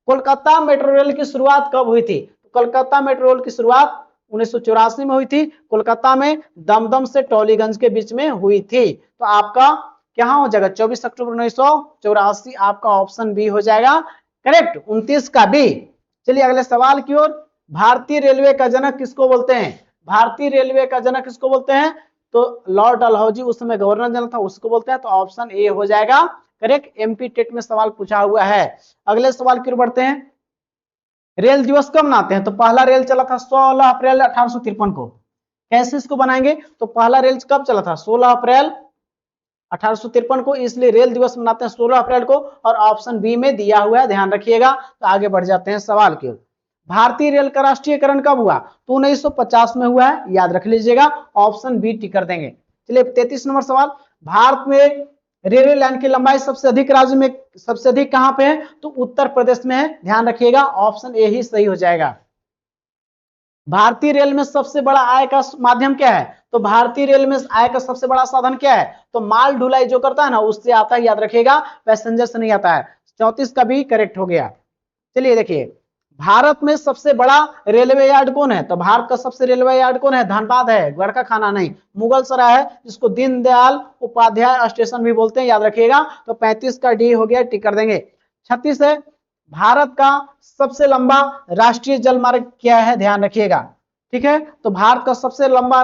कोलकाता मेट्रो रेल की शुरुआत कब हुई थी? कोलकाता मेट्रो रेल की शुरुआत 1984 में हुई थी। कोलकाता में दमदम से टॉलीगंज के बीच में हुई थी। तो आपका क्या हो जाएगा? 24 अक्टूबर 1984 आपका ऑप्शन बी हो जाएगा करेक्ट। 29 का बी। चलिए अगले सवाल की ओर। भारतीय रेलवे का जनक किसको बोलते हैं? भारतीय रेलवे का जनक किसको बोलते हैं? तो लॉर्ड डलहौजी उस समय गवर्नर जनरल था, उसको बोलते हैं। तो ऑप्शन ए हो जाएगा करेक्ट। एमपी टेट में सवाल पूछा हुआ है। अगले सवाल की ओर बढ़ते हैं। रेल दिवस कब मनाते हैं? तो पहला रेल चला था 16 अप्रैल 1853 को। कैसे इसको बनाएंगे? तो पहला रेल कब चला था? 16 अप्रैल 1853 को, इसलिए रेल दिवस मनाते हैं 16 अप्रैल को। और ऑप्शन बी में दिया हुआ है, ध्यान रखिएगा। तो आगे बढ़ जाते हैं सवाल की ओर। भारतीय रेल का राष्ट्रीयकरण कब हुआ? तो 1950 में हुआ है, याद रख लीजिएगा। ऑप्शन बी टिक कर देंगे। चलिए 33 नंबर सवाल। भारत में रेलवे लाइन की लंबाई सबसे अधिक राज्य में सबसे अधिक कहां पे है? तो उत्तर प्रदेश में है, ध्यान रखिएगा। ऑप्शन ए ही सही हो जाएगा। भारतीय रेल में सबसे बड़ा आय का माध्यम क्या है? तो भारतीय रेल में आय का सबसे बड़ा साधन क्या है? तो माल ढुलाई जो करता है ना, उससे आता है, याद रखिएगा। पैसेंजर से नहीं आता है। 34 का भी करेक्ट हो गया। चलिए देखिए, भारत में सबसे बड़ा रेलवे यार्ड कौन है? तो भारत का सबसे रेलवे यार्ड कौन है? धनबाद है, गड़का खाना नहीं। मुगल सराय है, जिसको दीनदयाल उपाध्याय स्टेशन भी बोलते हैं, याद रखिएगा। तो 35 का डी हो गया, टिक कर देंगे। 36 है, भारत का सबसे लंबा राष्ट्रीय जल मार्ग क्या है? ध्यान रखिएगा, ठीक है। तो भारत का सबसे लंबा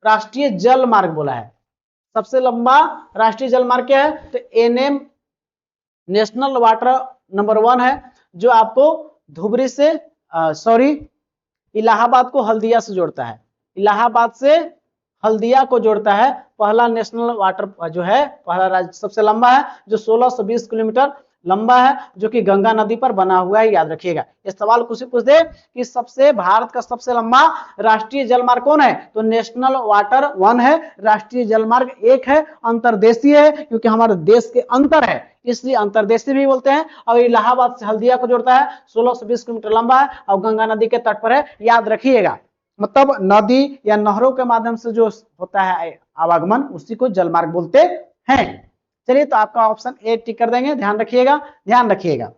राष्ट्रीय जल मार्ग बोला है। सबसे लंबा राष्ट्रीय जल मार्ग क्या है? तो एनएम नेशनल वाटर नंबर 1 है, जो आपको धुबरी से इलाहाबाद को हल्दिया से जोड़ता है। इलाहाबाद से हल्दिया को जोड़ता है। पहला नेशनल वाटर जो है, पहला राज्य सबसे लंबा है, जो 1620 किलोमीटर लंबा है, जो कि गंगा नदी पर बना हुआ है, याद रखिएगा। इस सवाल को पूछ दे कि सबसे भारत का सबसे लंबा राष्ट्रीय जलमार्ग कौन है? तो नेशनल वाटर 1 है, राष्ट्रीय जलमार्ग 1 है। अंतरदेशीय है, क्योंकि हमारे देश के अंतर है, इसलिए अंतरदेशीय भी बोलते हैं। और इलाहाबाद से हल्दिया को जोड़ता है, 1620 किलोमीटर लंबा है और गंगा नदी के तट पर है, याद रखिएगा। मतलब नदी या नहरों के माध्यम से जो होता है आवागमन, उसी को जलमार्ग बोलते हैं। चलिए, तो आपका ऑप्शन ए टिक कर देंगे, ध्यान रखिएगा, ध्यान रखिएगा।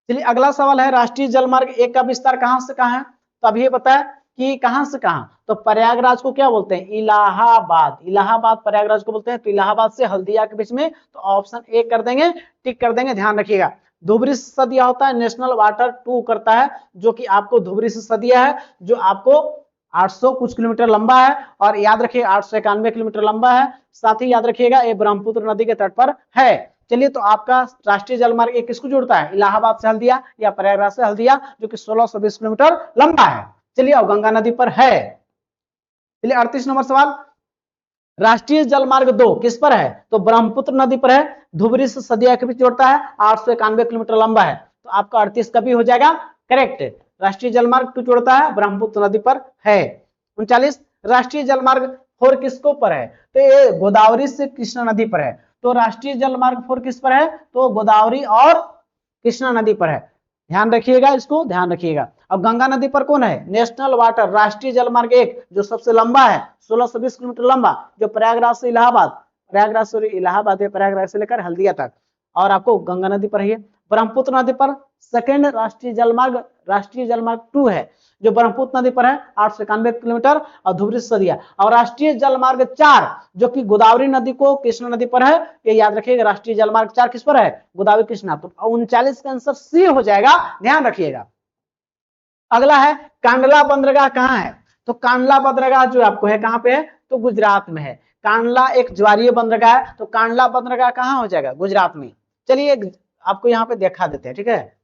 चलिए अगला सवाल है, राष्ट्रीय जलमार्ग 1 का विस्तार कहां से कहां है? तो अभी ये पता है कि कहां से कहां। तो प्रयागराज को क्या बोलते हैं? इलाहाबाद। इलाहाबाद प्रयागराज को बोलते हैं। तो इलाहाबाद से हल्दिया के बीच में, तो ऑप्शन ए कर देंगे, टिक कर देंगे, ध्यान रखिएगा। धुबरी से सदिया होता है, नेशनल वाटर 2 करता है, जो कि आपको धुबरी से सदिया है, जो आपको 800 कुछ किलोमीटर लंबा है, और याद रखिए 891 किलोमीटर लंबा है। साथ ही याद रखिएगा ये ब्रह्मपुत्र नदी के तट पर है। चलिए, तो आपका राष्ट्रीय जलमार्ग एक किसको जोड़ता है? इलाहाबाद से हल्दिया या प्रयागराज से हल्दिया, जो कि 1620 किलोमीटर लंबा है। चलिए, और गंगा नदी पर है। चलिए 38 नंबर सवाल, राष्ट्रीय जलमार्ग 2 किस पर है? तो ब्रह्मपुत्र नदी पर है, धुबरी से सदिया के बीच जोड़ता है, 891 किलोमीटर लंबा है। तो आपका 38 का भी हो जाएगा करेक्ट। राष्ट्रीय जलमार्ग 2 जोड़ता है, ब्रह्मपुत्र नदी पर है। 39, राष्ट्रीय जलमार्ग 4 किसको पर है? तो ये गोदावरी से कृष्णा नदी पर है। तो राष्ट्रीय जलमार्ग 4 किस पर है? तो गोदावरी और कृष्णा नदी पर है। ध्यान रखिएगा, इसको ध्यान रखिएगा। अब गंगा नदी पर कौन है? नेशनल वाटर राष्ट्रीय जलमार्ग 1, जो सबसे लंबा है, 1620 किलोमीटर लंबा, जो प्रयागराज से इलाहाबाद, प्रयागराज से इलाहाबाद है, प्रयागराज से लेकर हल्दिया तक, और आपको गंगा नदी पर है। ब्रह्मपुत्र नदी पर सेकेंड राष्ट्रीय जलमार्ग 2 है, जो ब्रह्मपुत्र नदी पर है, 891 किलोमीटर, और धुबरी से सदिया। और राष्ट्रीय जलमार्ग 4 जो कि गोदावरी नदी को कृष्णा नदी पर है, ये याद रखिएगा। राष्ट्रीय जलमार्ग 4 किस पर है? गोदावरी कृष्णा। तो 39 का आंसर सी हो जाएगा, ध्यान रखिएगा। अगला है कांडला बंदरगाह कहाँ है? तो कांडला बंदरगाह जो आपको है कहाँ पे है? तो गुजरात में है। कांडला एक ज्वारीय बंदरगाह है, तो कांडला बंदरगाह कहाँ हो जाएगा? गुजरात में। चलिए आपको यहाँ पे दिखा देते हैं, ठीक है।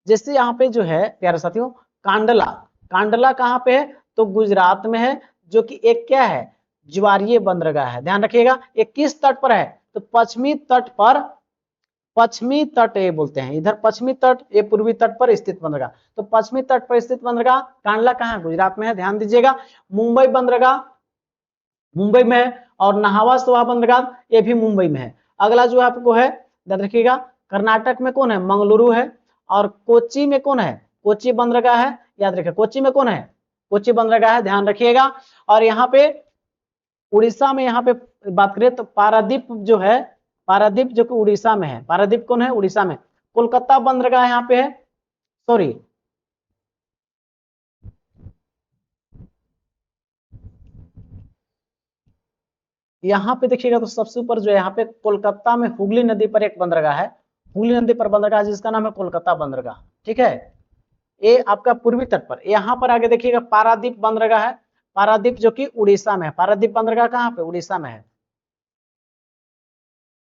जैसे यहाँ पे जो है प्यारे साथियों, कांडला कहाँ पे है? तो गुजरात में है, जो कि एक क्या है? ज्वारीय बंदरगाह है। ध्यान रखिएगा। ये किस तट पर है? तो पश्चिमी तट पर, पश्चिमी तट ये बोलते हैं, इधर पश्चिमी तट, ये पूर्वी तट पर स्थित बंदरगाह। तो पश्चिमी तट पर स्थित बंदरगाह कांडला कहाँ? गुजरात में है। ध्यान दीजिएगा। मुंबई बंदरगाह मुंबई में है, और नहावा सोहा बंदरगाह ये भी मुंबई में है। अगला जो आपको है, ध्यान रखिएगा, कर्नाटक में कौन है? मंगलुरु है। और कोच्चि में कौन है? कोच्चि बंदरगाह है। याद रखिए, कोच्चि में कौन है? कोच्चि बंदरगाह है, ध्यान रखिएगा। और यहाँ पे उड़ीसा में, यहाँ पे बात करें तो पारादीप जो है, पारादीप जो कि उड़ीसा में है। पारादीप कौन है? उड़ीसा में। कोलकाता बंदरगाह यहाँ पे है, सॉरी, यहाँ पे देखिएगा तो सबसे ऊपर जो है, यहाँ पे कोलकाता में हुगली नदी पर एक बंदरगाह है, हुगली नदी पर बंदरगाह, जिसका नाम है कोलकाता बंदरगाह, ठीक है। ये आपका पूर्वी तट पर। यहाँ पर आगे देखिएगा पारादीप बंदरगाह है, पारादीप जो कि उड़ीसा में है। पारादीप बंदरगाह कहाँ पे? उड़ीसा में है।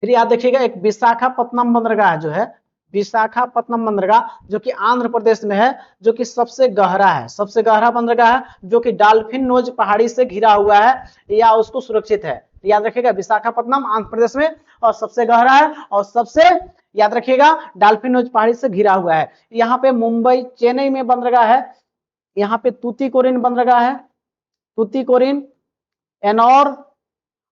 फिर याद देखिएगा एक विशाखापत्तनम बंदरगाह जो है, विशाखापत्तनम बंदरगाह जो कि आंध्र प्रदेश में है, जो कि सबसे गहरा है, सबसे गहरा बंदरगाह है, जो कि डॉल्फिन नोज पहाड़ी से घिरा हुआ है या उसको सुरक्षित है। याद रखिएगा, विशाखापत्तनम आंध्र प्रदेश में, और सबसे गहरा है, और सबसे याद रखिएगा डॉल्फिन नोज पहाड़ी से घिरा हुआ है। यहाँ पे मुंबई, चेन्नई में बंदरगाह है। यहाँ पे तूतीकोरिन बंदरगाह है, तूतीकोरिन, एनोर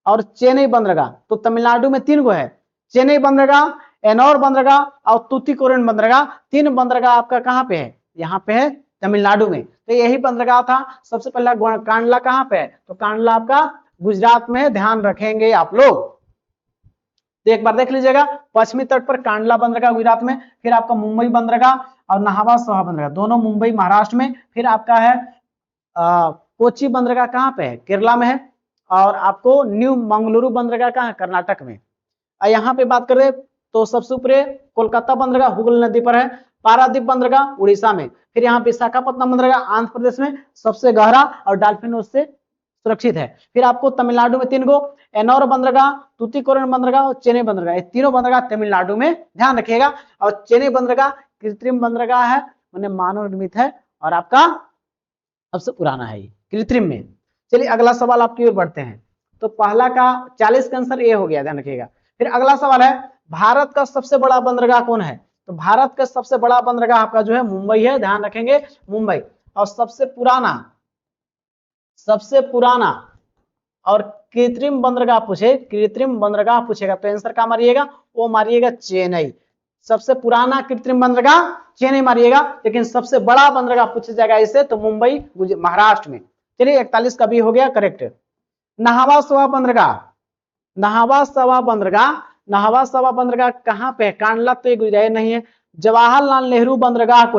और चेन्नई बंदरगाह। तो तमिलनाडु में 3 गो है, चेन्नई बंदरगाह, एनोर बंदरगाह और तूतीकोरिन बंदरगाह। 3 बंदरगाह आपका कहाँ पे है? यहाँ पे है तमिलनाडु में। तो यही बंदरगाह था। सबसे पहला कांडला कहाँ पे है? तो कांडला आपका गुजरात में है, ध्यान रखेंगे आप लोग। तो एक बार देख लीजिएगा, पश्चिमी तट पर कांडला बंदरगाह गुजरात में, फिर आपका मुंबई बंदरगाह और नहावा सोहा बंदरगाह, दोनों मुंबई महाराष्ट्र में। फिर आपका है कोच्चि बंदरगाह कहाँ पे है? केरला में है। और आपको न्यू मंगलुरु बंदरगाह कहाँ है? कर्नाटक में। यहाँ पे बात करें तो सबसे ऊपर कोलकाता बंदरगाह हुगली नदी पर है, पारादीप बंदरगाह उड़ीसा में, फिर यहाँ विशाखापत्तनम बंदरगाह आंध्र प्रदेश में, सबसे गहरा और डॉल्फिन उससे सुरक्षित है। फिर आपको तमिलनाडु में 3 गो, एनोर बंदरगाह, तूतीकोरिन बंदरगाह और चेन्नई बंदरगाह, ये तीनों बंदरगाह तमिलनाडु में, ध्यान रखिएगा। और चेन्नई बंदरगाह कृत्रिम बंदरगाह है, मैंने मानव निर्मित है, और आपका सबसे पुराना है कृत्रिम में। चलिए अगला सवाल आपकी ओर बढ़ते हैं। तो पहला का 40 का आंसर ए हो गया, ध्यान रखिएगा। फिर अगला सवाल है, भारत का सबसे बड़ा बंदरगाह कौन है? तो भारत का सबसे बड़ा बंदरगाह आपका जो है मुंबई है, ध्यान रखेंगे मुंबई। और सबसे पुराना और कृत्रिम बंदरगाह पूछेगा तो आंसर क्या मारिएगा? वो मारिएगा चेन्नई। सबसे पुराना कृत्रिम बंदरगाह चेन्नई मारिएगा, लेकिन सबसे बड़ा बंदरगाह पूछा जाएगा इसे तो मुंबई महाराष्ट्र में। चलिए 41 का भी हो गया करेक्ट। नहावा सोहा बंदरगाह कहाँ पे है? कांडला तो गुजरात नहीं है। जवाहरलाल नेहरू बंदरगाह को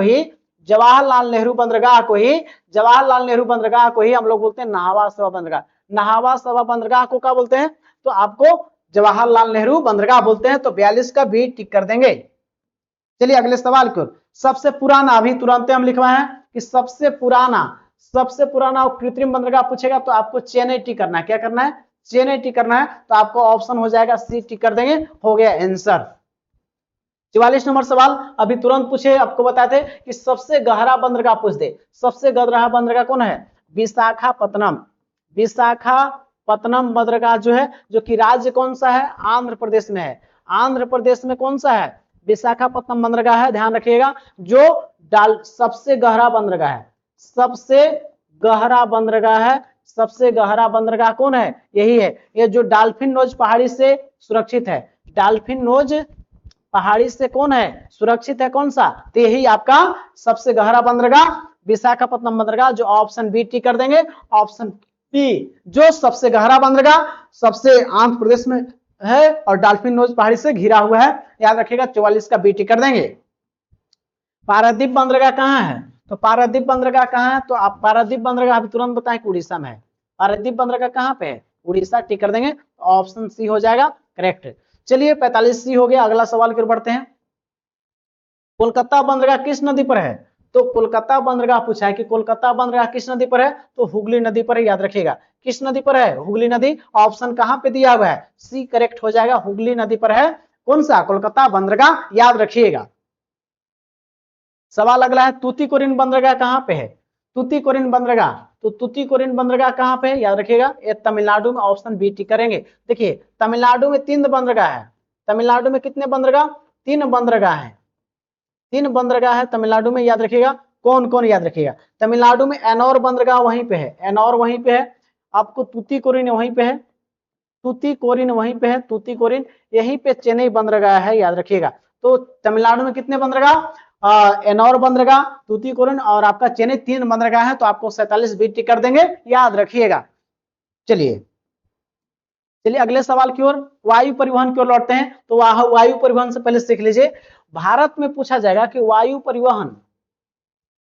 ही हम लोग बोलते हैं नहावा सोहा बंदरगाह। नहावा सोहा बंदरगाह को क्या बोलते हैं? तो आपको जवाहरलाल नेहरू बंदरगाह बोलते हैं। तो 42 का भी टिक कर देंगे। चलिए अगले सवाल की ओर। सबसे पुराना, अभी तुरंत हम लिखवाए हैं कि सबसे सबसे पुराना कृत्रिम बंदरगाह पूछेगा तो आपको चेन्नई टिक करना है। क्या करना है? चेन्नई टिक करना है। तो आपको ऑप्शन हो जाएगा सी टिक कर देंगे, हो गया आंसर। 44 नंबर सवाल अभी तुरंत पूछे, आपको बताते कि सबसे गहरा बंदरगाह पूछ दे। सबसे गहरा बंदरगाह कौन है? विशाखापत्तनम। विशाखापत्तनम बंदरगाह जो है, जो कि राज्य कौन सा है? आंध्र प्रदेश में है। आंध्र प्रदेश में कौन सा है? विशाखापत्तनम बंदरगाह है, ध्यान रखिएगा। जो सबसे गहरा बंदरगाह है, सबसे गहरा बंदरगाह है। सबसे गहरा बंदरगाह कौन है? यही है, ये जो डॉल्फिन नोज पहाड़ी से सुरक्षित है। डॉल्फिन नोज पहाड़ी से कौन है? सुरक्षित है। कौन सा? तो यही आपका सबसे गहरा बंदरगाह विशाखापत्तनम बंदरगाह, जो ऑप्शन बी टी कर देंगे। ऑप्शन बी, जो सबसे गहरा बंदरगाह सबसे आंध्र प्रदेश में है और डॉल्फिन नोज पहाड़ी से घिरा हुआ है, याद रखिएगा। 44 का बी टी कर देंगे। पारादीप बंदरगाह कहाँ है? तो पारादीप बंदरगाह कहाँ है? तो आप पारादीप बंदरगाह अभी तुरंत बताएं कि उड़ीसा में है। पारादीप बंदरगाह कहाँ पे है? उड़ीसा, टिक कर देंगे। ऑप्शन सी हो जाएगा करेक्ट। चलिए 45 सी हो गया। अगला सवाल की ओर बढ़ते हैं। कोलकाता बंदरगाह किस नदी पर है? तो कोलकाता बंदरगाह पूछा है कि कोलकाता बंदरगाह किस नदी पर है? तो हुगली नदी पर है, याद रखिएगा। किस नदी पर है? हुगली नदी। ऑप्शन कहां पे दिया हुआ है? सी करेक्ट हो जाएगा, हुगली नदी पर है। कौन सा? कोलकाता बंदरगाह, याद रखिएगा। सवाल अगला है, तूतीकोरिन बंदरगाह कहां पे है? तूतीकोरिन बंदरगाह, तो तूतीकोरिन बंदरगाह कहां पे है? याद रखिएगा, ये तमिलनाडु में। ऑप्शन बी टिक करेंगे। देखिए तमिलनाडु में 3 बंदरगाह है। तमिलनाडु में कितने बंदरगाह? 3 बंदरगाह है। 3 बंदरगाह है तमिलनाडु में, याद रखिएगा। कौन कौन? याद रखिएगा, तमिलनाडु में एनोर बंदरगाह वहीं पे है। एनोर वहीं पे है। आपको तूतीकोरिन वहीं पे है। तूतीकोरिन वहीं पे है। तूतीकोरिन यहीं पे चेन्नई बंदरगाह है, याद रखिएगा। तो तमिलनाडु में कितने बंदरगाह? एनोर बंदरगाह, तूतीकोरिन और आपका चेन्नई, 3 बंदरगाह है। तो आपको 47 बी टिक कर देंगे, याद रखिएगा। चलिए चलिए अगले सवाल की ओर, वायु परिवहन की ओर लौटते हैं। तो वायु परिवहन से पहले सीख लीजिए, भारत में पूछा जाएगा कि वायु परिवहन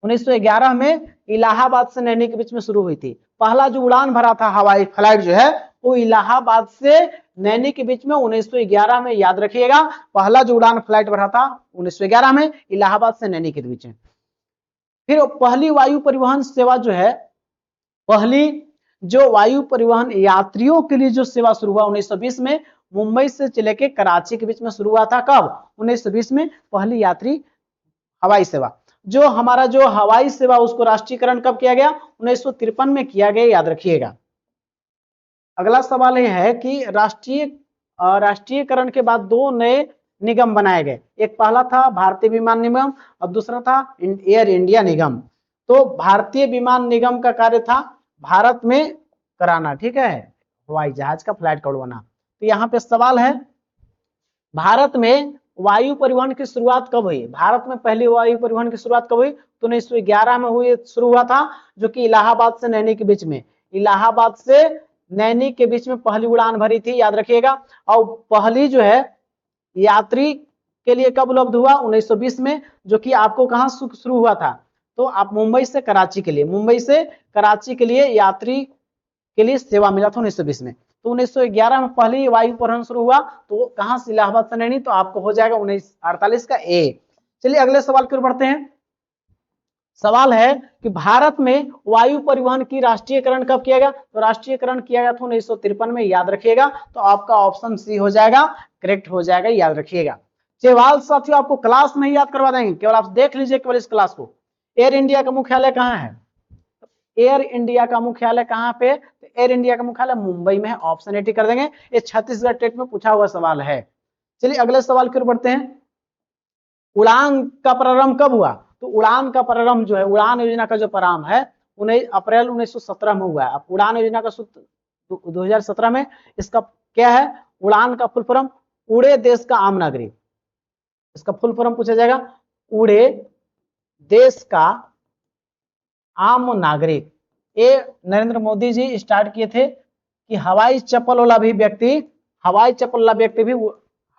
1911 में इलाहाबाद से नैनी के बीच में शुरू हुई थी। पहला जो उड़ान भरा था हवाई फ्लाइट जो है, वो इलाहाबाद से नैनी के बीच में 1911 में, याद रखिएगा। पहला जो उड़ान फ्लाइट भरा था 1911 में इलाहाबाद से नैनी के बीच में। फिर पहली वायु परिवहन सेवा जो है, पहली जो वायु परिवहन यात्रियों के लिए जो सेवा शुरू हुआ 1920 में, मुंबई से लेके कराची के बीच में शुरू हुआ था। कब? 1920 में पहली यात्री हवाई सेवा। जो हमारा जो हवाई सेवा उसको राष्ट्रीयकरण कब किया गया? 1953 में किया गया, याद रखिएगा। अगला सवाल यह है कि राष्ट्रीयकरण के बाद 2 नए निगम बनाए गए। एक पहला था भारतीय विमान निगम और दूसरा था एयर इंडिया निगम। तो भारतीय विमान निगम का कार्य था भारत में कराना, ठीक है, हवाई जहाज का फ्लाइट करवाना। तो यहाँ पे सवाल है, भारत में वायु परिवहन की शुरुआत कब हुई? भारत में पहली वायु परिवहन की शुरुआत कब हुई? तो 1911 में हुई, शुरू हुआ था, जो कि इलाहाबाद से नैनी के बीच में। इलाहाबाद से नैनी के बीच में पहली उड़ान भरी थी, याद रखिएगा। और पहली जो है यात्री के लिए कब उपलब्ध हुआ? 1920 में, जो कि आपको कहां शुरू हुआ था? तो आप मुंबई से कराची के लिए, मुंबई से कराची के लिए यात्री के लिए सेवा मिला था 1920 में। तो 1911 में पहली वायु परिवहन शुरू हुआ। तो कहां से? इलाहाबाद से नैनी। तो आपको हो जाएगा 1948 का ए। चलिए अगले सवाल की ओर बढ़ते हैं। सवाल है कि भारत में वायु परिवहन की राष्ट्रीयकरण कब किया गया? तो राष्ट्रीयकरण किया गया था 1953 में, याद रखिएगा। तो आपका ऑप्शन सी हो जाएगा, करेक्ट हो जाएगा, याद रखिएगा। सवाल साथियों आपको क्लास में ही याद करवा देंगे, केवल आप देख लीजिए केवल इस क्लास को। एयर इंडिया का मुख्यालय कहाँ है? एयर इंडिया का मुख्यालय कहां पे? एयर इंडिया का मुख्यालय मुंबई में है। ऑप्शन ए टिक कर देंगे। ये छत्तीसगढ़ टेट में पूछा हुआ सवाल है। चलिए अगले सवाल की ओर बढ़ते हैं। उड़ान का प्रारंभ कब हुआ? तो उड़ान का प्रारंभ जो है, उड़ान योजना का जो प्रारंभ है 19 अप्रैल 1917 में हुआ है। अब उड़ान योजना का सूत्र 2017 में, इसका क्या है? उड़ान का फुल फॉर्म उड़े देश का आम नागरिक। इसका फुल फॉर्म पूछा जाएगा, उड़े देश का आम नागरिक। ये नरेंद्र मोदी जी स्टार्ट किए थे कि हवाई चप्पल वाला भी व्यक्ति भी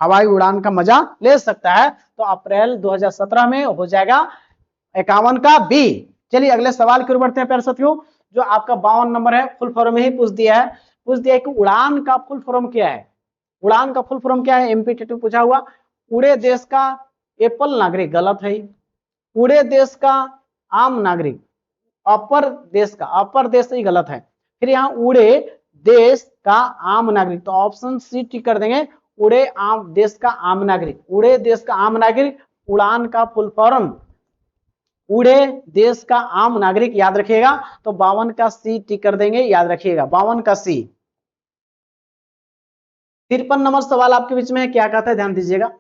हवाई उड़ान का मजा ले सकता है। तो अप्रैल 2017 में हो जाएगा 51 का बी। चलिए अगले सवाल की ओर बढ़ते हैं प्यारे साथियों। जो आपका 52 नंबर है, फुल फॉर्म में ही पूछ दिया है कि उड़ान का फुल फॉर्म क्या है? उड़ान का फुल फॉर्म क्या है? एमपीटीटी पूछा हुआ। उड़े देश का एप्पल नागरिक, गलत है। उड़े देश का आम नागरिक, अपर देश का, अपर देश ही गलत है। फिर यहाँ उड़े देश का आम नागरिक, तो ऑप्शन सी टिक कर देंगे, उड़े आम देश का आम नागरिक, उड़े देश का आम नागरिक, उड़ान का फुल फॉर्म उड़े देश का आम नागरिक, याद रखिएगा। तो 52 का सी टिक कर देंगे, याद रखिएगा 52 का सी। 53 नंबर सवाल आपके बीच में है, क्या कहता है ध्यान दीजिएगा।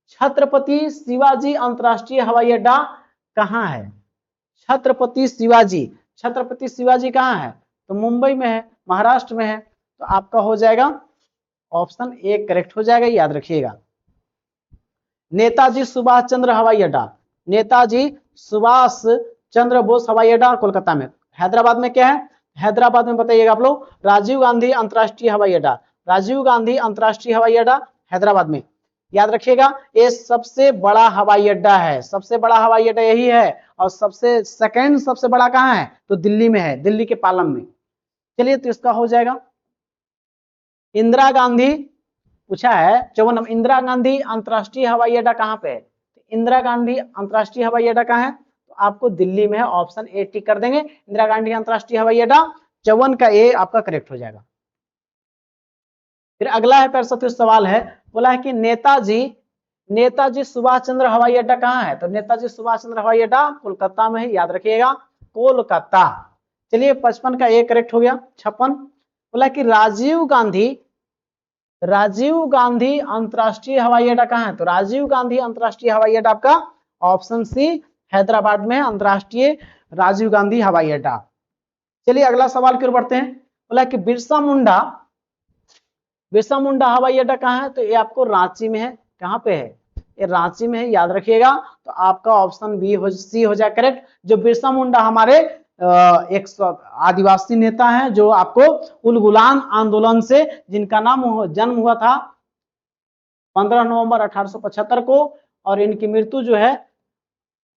छत्रपति शिवाजी अंतरराष्ट्रीय हवाई अड्डा कहाँ है? छत्रपति शिवाजी, छत्रपति शिवाजी कहाँ है? तो मुंबई में है, महाराष्ट्र में है। तो आपका हो जाएगा ऑप्शन ए करेक्ट हो जाएगा, याद रखिएगा। नेताजी सुभाष चंद्र हवाई अड्डा, नेताजी सुभाष चंद्र बोस हवाई अड्डा कोलकाता में। हैदराबाद में क्या है? हैदराबाद में बताइएगा आप लोग, राजीव गांधी अंतरराष्ट्रीय हवाई अड्डा, राजीव गांधी अंतरराष्ट्रीय हवाई अड्डा हैदराबाद में, याद रखिएगा। ये सबसे बड़ा हवाई अड्डा है, सबसे बड़ा हवाई अड्डा यही है। और सबसे सेकंड सबसे बड़ा कहाँ है? तो दिल्ली में है, दिल्ली के पालम में। चलिए तो इसका हो जाएगा। इंदिरा गांधी पूछा है 54, इंदिरा गांधी अंतरराष्ट्रीय हवाई अड्डा कहाँ पे है? इंदिरा गांधी अंतरराष्ट्रीय हवाई अड्डा कहाँ है? तो आपको दिल्ली में है, ऑप्शन ए टिक कर देंगे। इंदिरा गांधी अंतरराष्ट्रीय हवाई अड्डा 54 का ए आपका करेक्ट हो जाएगा। फिर अगला है 65 सवाल है, बोला है कि नेताजी सुभाष चंद्र हवाई अड्डा कहाँ है? तो नेताजी सुभाष चंद्र हवाई अड्डा कोलकाता में है, याद रखिएगा, कोलकाता। चलिए 55 का ए करेक्ट हो गया। 56 बोला कि राजीव गांधी अंतरराष्ट्रीय हवाई अड्डा कहाँ है? तो राजीव गांधी अंतरराष्ट्रीय हवाई अड्डा आपका ऑप्शन सी हैदराबाद में अंतरराष्ट्रीय राजीव गांधी हवाई अड्डा। चलिए अगला सवाल की ओर बढ़ते हैं। बोला कि बिरसा मुंडा हवाई अड्डा कहाँ है? तो ये आपको रांची में है। कहाँ पे है? ये रांची में है, याद रखिएगा। तो आपका ऑप्शन बी सी हो जाए करेक्ट। जो बिरसा मुंडा हमारे एक आदिवासी नेता हैं, जो आपको उलगुलान आंदोलन से जिनका जन्म हुआ था 15 नवंबर 1875 को, और इनकी मृत्यु जो है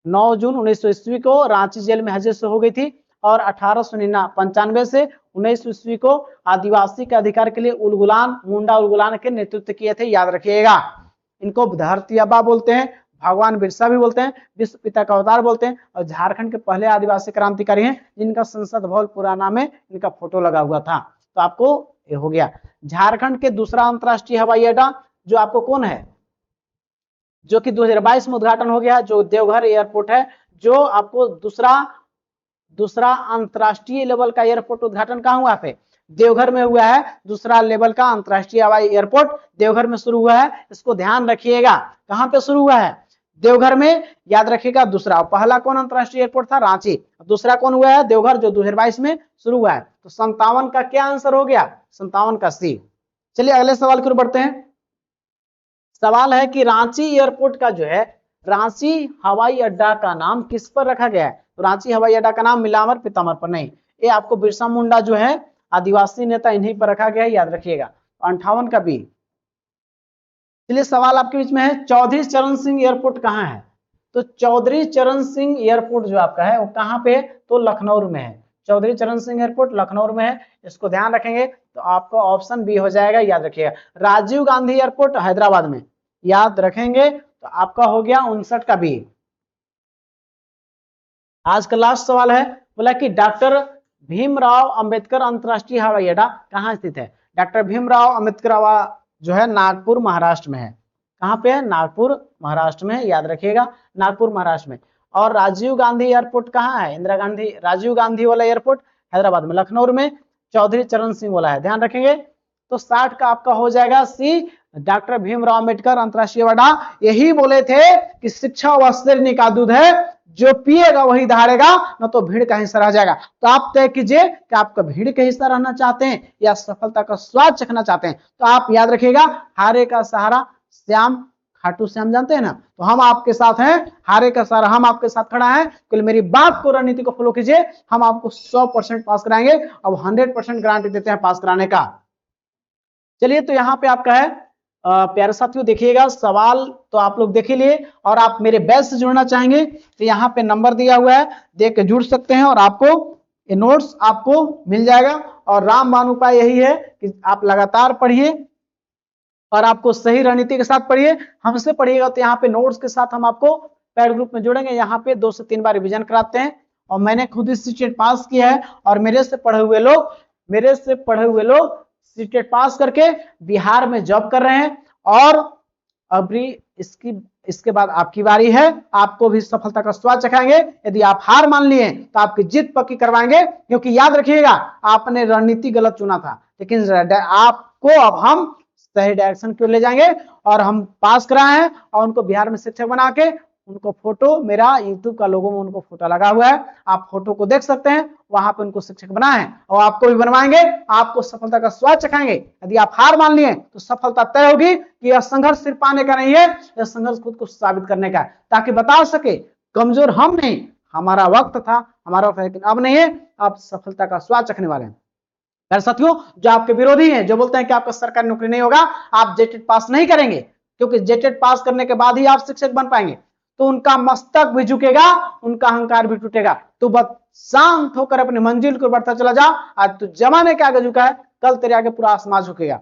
9 जून 1900 ईस्वी को रांची जेल में हजे से हो गई थी। और 1895 से 19 ईस्वी को आदिवासी के अधिकार के लिए मुंडा उलगुलान के नेतृत्व किए थे, याद रखिएगा। इनको धरती आबा बोलते हैं, भगवान बिरसा भी बोलते हैं, विश्व पिता का अवतार बोलते हैं। और झारखंड के पहले आदिवासी क्रांतिकारी हैं, जिनका संसद भवन पुराना में इनका फोटो लगा हुआ था। तो आपको ये हो गया। झारखंड के दूसरा अंतरराष्ट्रीय हवाई अड्डा जो आपको कौन है, जो कि 2022 में उद्घाटन हो गया, जो देवघर एयरपोर्ट है। जो आपको दूसरा अंतरराष्ट्रीय लेवल का एयरपोर्ट उद्घाटन कहाँ हुआ पे? देवघर में हुआ है। दूसरा लेवल का अंतरराष्ट्रीय हवाई एयरपोर्ट देवघर में शुरू हुआ है, इसको ध्यान रखिएगा। कहां पे शुरू हुआ है? देवघर में, याद रखिएगा। दूसरा, पहला कौन अंतरराष्ट्रीय एयरपोर्ट था? रांची। दूसरा कौन हुआ है? देवघर, जो 2022 में शुरू हुआ है। तो 57 का क्या आंसर हो गया? 57 का सी। चलिए अगले सवाल की ओर बढ़ते हैं। सवाल है कि रांची एयरपोर्ट का जो है, रांची हवाई अड्डा का नाम किस पर रखा गया है? तो रांची हवाई अड्डा का नाम मिलामर पितामर पर नहीं, ये आपको बिरसा मुंडा जो है आदिवासी नेता, इन्हीं पर रखा गया है, याद रखिएगा। 58 का बी। चलिए सवाल आपके बीच में है, चौधरी चरण सिंह एयरपोर्ट कहाँ है? तो चौधरी चरण सिंह एयरपोर्ट जो आपका है वो कहाँ पे है? तो लखनऊ में है। चौधरी चरण सिंह एयरपोर्ट लखनऊ में है, इसको ध्यान रखेंगे। तो आपका ऑप्शन बी हो जाएगा, याद रखिएगा। राजीव गांधी एयरपोर्ट हैदराबाद में, याद रखेंगे। तो आपका हो गया 59 का बी। आज का लास्ट सवाल है, बोला कि डॉक्टर भीमराव अंबेडकर अंतरराष्ट्रीय हवाई अड्डा कहाँ स्थित है? डॉक्टर भीमराव अंबेडकर जो है नागपुर महाराष्ट्र में है। कहाँ पे है? नागपुर महाराष्ट्र में, याद रखिएगा, नागपुर महाराष्ट्र में। और राजीव गांधी एयरपोर्ट कहाँ है? राजीव गांधी वाला एयरपोर्ट हैदराबाद में, लखनऊ में। चौधरी चरण सिंह वाला है, ध्यान रखेंगे। तो 60 का आपका हो जाएगा सी, डॉक्टर भीमराव अंबेडकर अंतरराष्ट्रीय हवाई अड्डा। यही बोले थे कि शिक्षा वह शेरनी का दूध है, जो पिएगा वही धारेगा, न तो भीड़ का हिस्सा रह जाएगा। तो आप तय कीजिए कि आपका भीड़ का हिस्सा रहना चाहते हैं या सफलता का स्वाद चखना चाहते हैं। तो आप याद रखिएगा, हारे का सहारा श्याम, खाटू श्याम जानते हैं ना। तो हम आपके साथ हैं, हारे का सहारा हम आपके साथ खड़ा है। कल मेरी बात को, रणनीति को फॉलो कीजिए, हम आपको 100% पास कराएंगे। अब 100% गारंटी देते हैं पास कराने का। चलिए तो यहाँ पे आपका है, प्यारे साथियों देखिएगा, सवाल तो आप लोग देख ही लिए। और आप मेरे बैच से जुड़ना चाहेंगे तो यहाँ पे नंबर दिया हुआ है, देख के जुड़ सकते हैं। और आपको ये नोट्स आपको मिल जाएगा। और रामबाण उपाय यही है कि आप लगातार पढ़िए और आपको सही रणनीति के साथ पढ़िए। हमसे पढ़िएगा तो यहाँ पे नोट्स के साथ हम आपको पैड ग्रुप में जोड़ेंगे। यहाँ पे 2 से 3 बार रिविजन कराते हैं और मैंने खुद ही सीटेट पास किया है, और मेरे से पढ़े हुए लोग सीटेट पास करके बिहार में जॉब कर रहे हैं। और अभी इसके बाद आपकी बारी है, आपको भी सफलता का स्वाद चखाएंगे। यदि आप हार मान लिए तो आपकी जीत पक्की करवाएंगे, क्योंकि याद रखिएगा आपने रणनीति गलत चुना था, लेकिन आपको अब हम सही डायरेक्शन क्यों ले जाएंगे, और हम पास कराए हैं और उनको बिहार में शिक्षक बना के उनको फोटो, मेरा यूट्यूब का लोगो में उनको फोटो लगा हुआ है, आप फोटो को देख सकते हैं, वहां पे उनको शिक्षक बनाए हैं, और आपको भी बनवाएंगे, आपको सफलता का स्वाद चखाएंगे। यदि आप हार मान लिए तो सफलता तय होगी कि यह संघर्ष सिर्फ पाने का नहीं है, यह संघर्ष खुद को साबित करने का है, ताकि बता सके कमजोर हम नहीं, हमारा वक्त था, हमारा वक्त है, लेकिन अब नहीं है, आप सफलता का स्वाद चखने वाले हैं। यार साथियों, जो आपके विरोधी हैं, जो बोलते हैं कि आपका सरकारी नौकरी नहीं होगा, आप जेटेट पास नहीं करेंगे, क्योंकि जेटेट पास करने के बाद ही आप शिक्षक बन पाएंगे, तो उनका मस्तक भी झुकेगा, उनका अहंकार भी टूटेगा। तो बस शांत होकर अपनी मंजिल को बढ़ता चला जा। आज तू जमाने के आगे झुका है, कल तेरे आगे पूरा आसमान झुकेगा।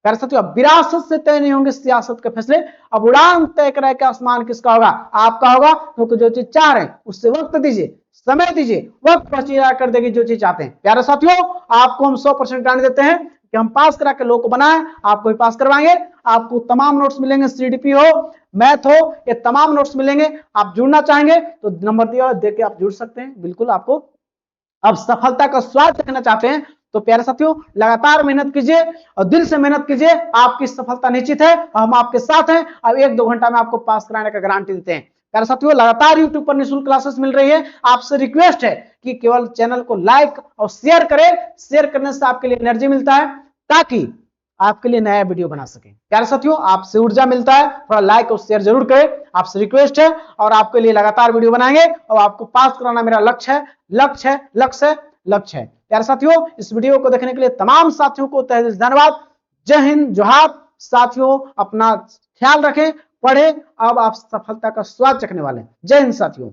यार साथियों, अब विरासत से तय नहीं होंगे सियासत के फैसले, अब उड़ान तय करे कि आसमान किसका होगा, आपका होगा, क्योंकि जो चीज चाह रहे हैं उससे वक्त दीजिए, समय दीजिए, वक्त पहुंचा कर देगी जो चीज चाहते हैं। प्यारे साथियों, आपको हम 100% गारंटी देते हैं कि हम पास करा के लोग को बनाए, आपको भी पास करवाएंगे। आपको तमाम नोट्स मिलेंगे, सीडीपी हो, मैथ हो, ये तमाम नोट्स मिलेंगे। आप जुड़ना चाहेंगे तो नंबर दिया दे के आप जुड़ सकते हैं, बिल्कुल। आपको अब सफलता का स्वाद चखना चाहते हैं तो प्यारे साथियों, लगातार मेहनत कीजिए और दिल से मेहनत कीजिए, आपकी सफलता निश्चित है, हम आपके साथ हैं। अब 1-2 घंटा में आपको पास कराने का गारंटी देते हैं। प्यारे साथियों, लगातार यूट्यूब पर निःशुल्क क्लासेस मिल रही है, आपसे रिक्वेस्ट है कि केवल चैनल को लाइक और शेयर करें। शेयर करने से आपके लिए एनर्जी मिलता है, ताकि आपके लिए नया वीडियो बना सके। प्यारे साथियों, आपसे ऊर्जा मिलता है, थोड़ा लाइक और शेयर जरूर करें, आपसे रिक्वेस्ट है। और आपके लिए लगातार वीडियो बनाएंगे और आपको पास कराना मेरा लक्ष्य है। प्यारे साथियों, इस वीडियो को देखने के लिए तमाम साथियों को तहे दिल से धन्यवाद। जय हिंद, जोहार। साथियों, अपना ख्याल रखें, पढ़े, अब आप सफलता का स्वाद चखने वाले हैं। जय हिंद साथियों।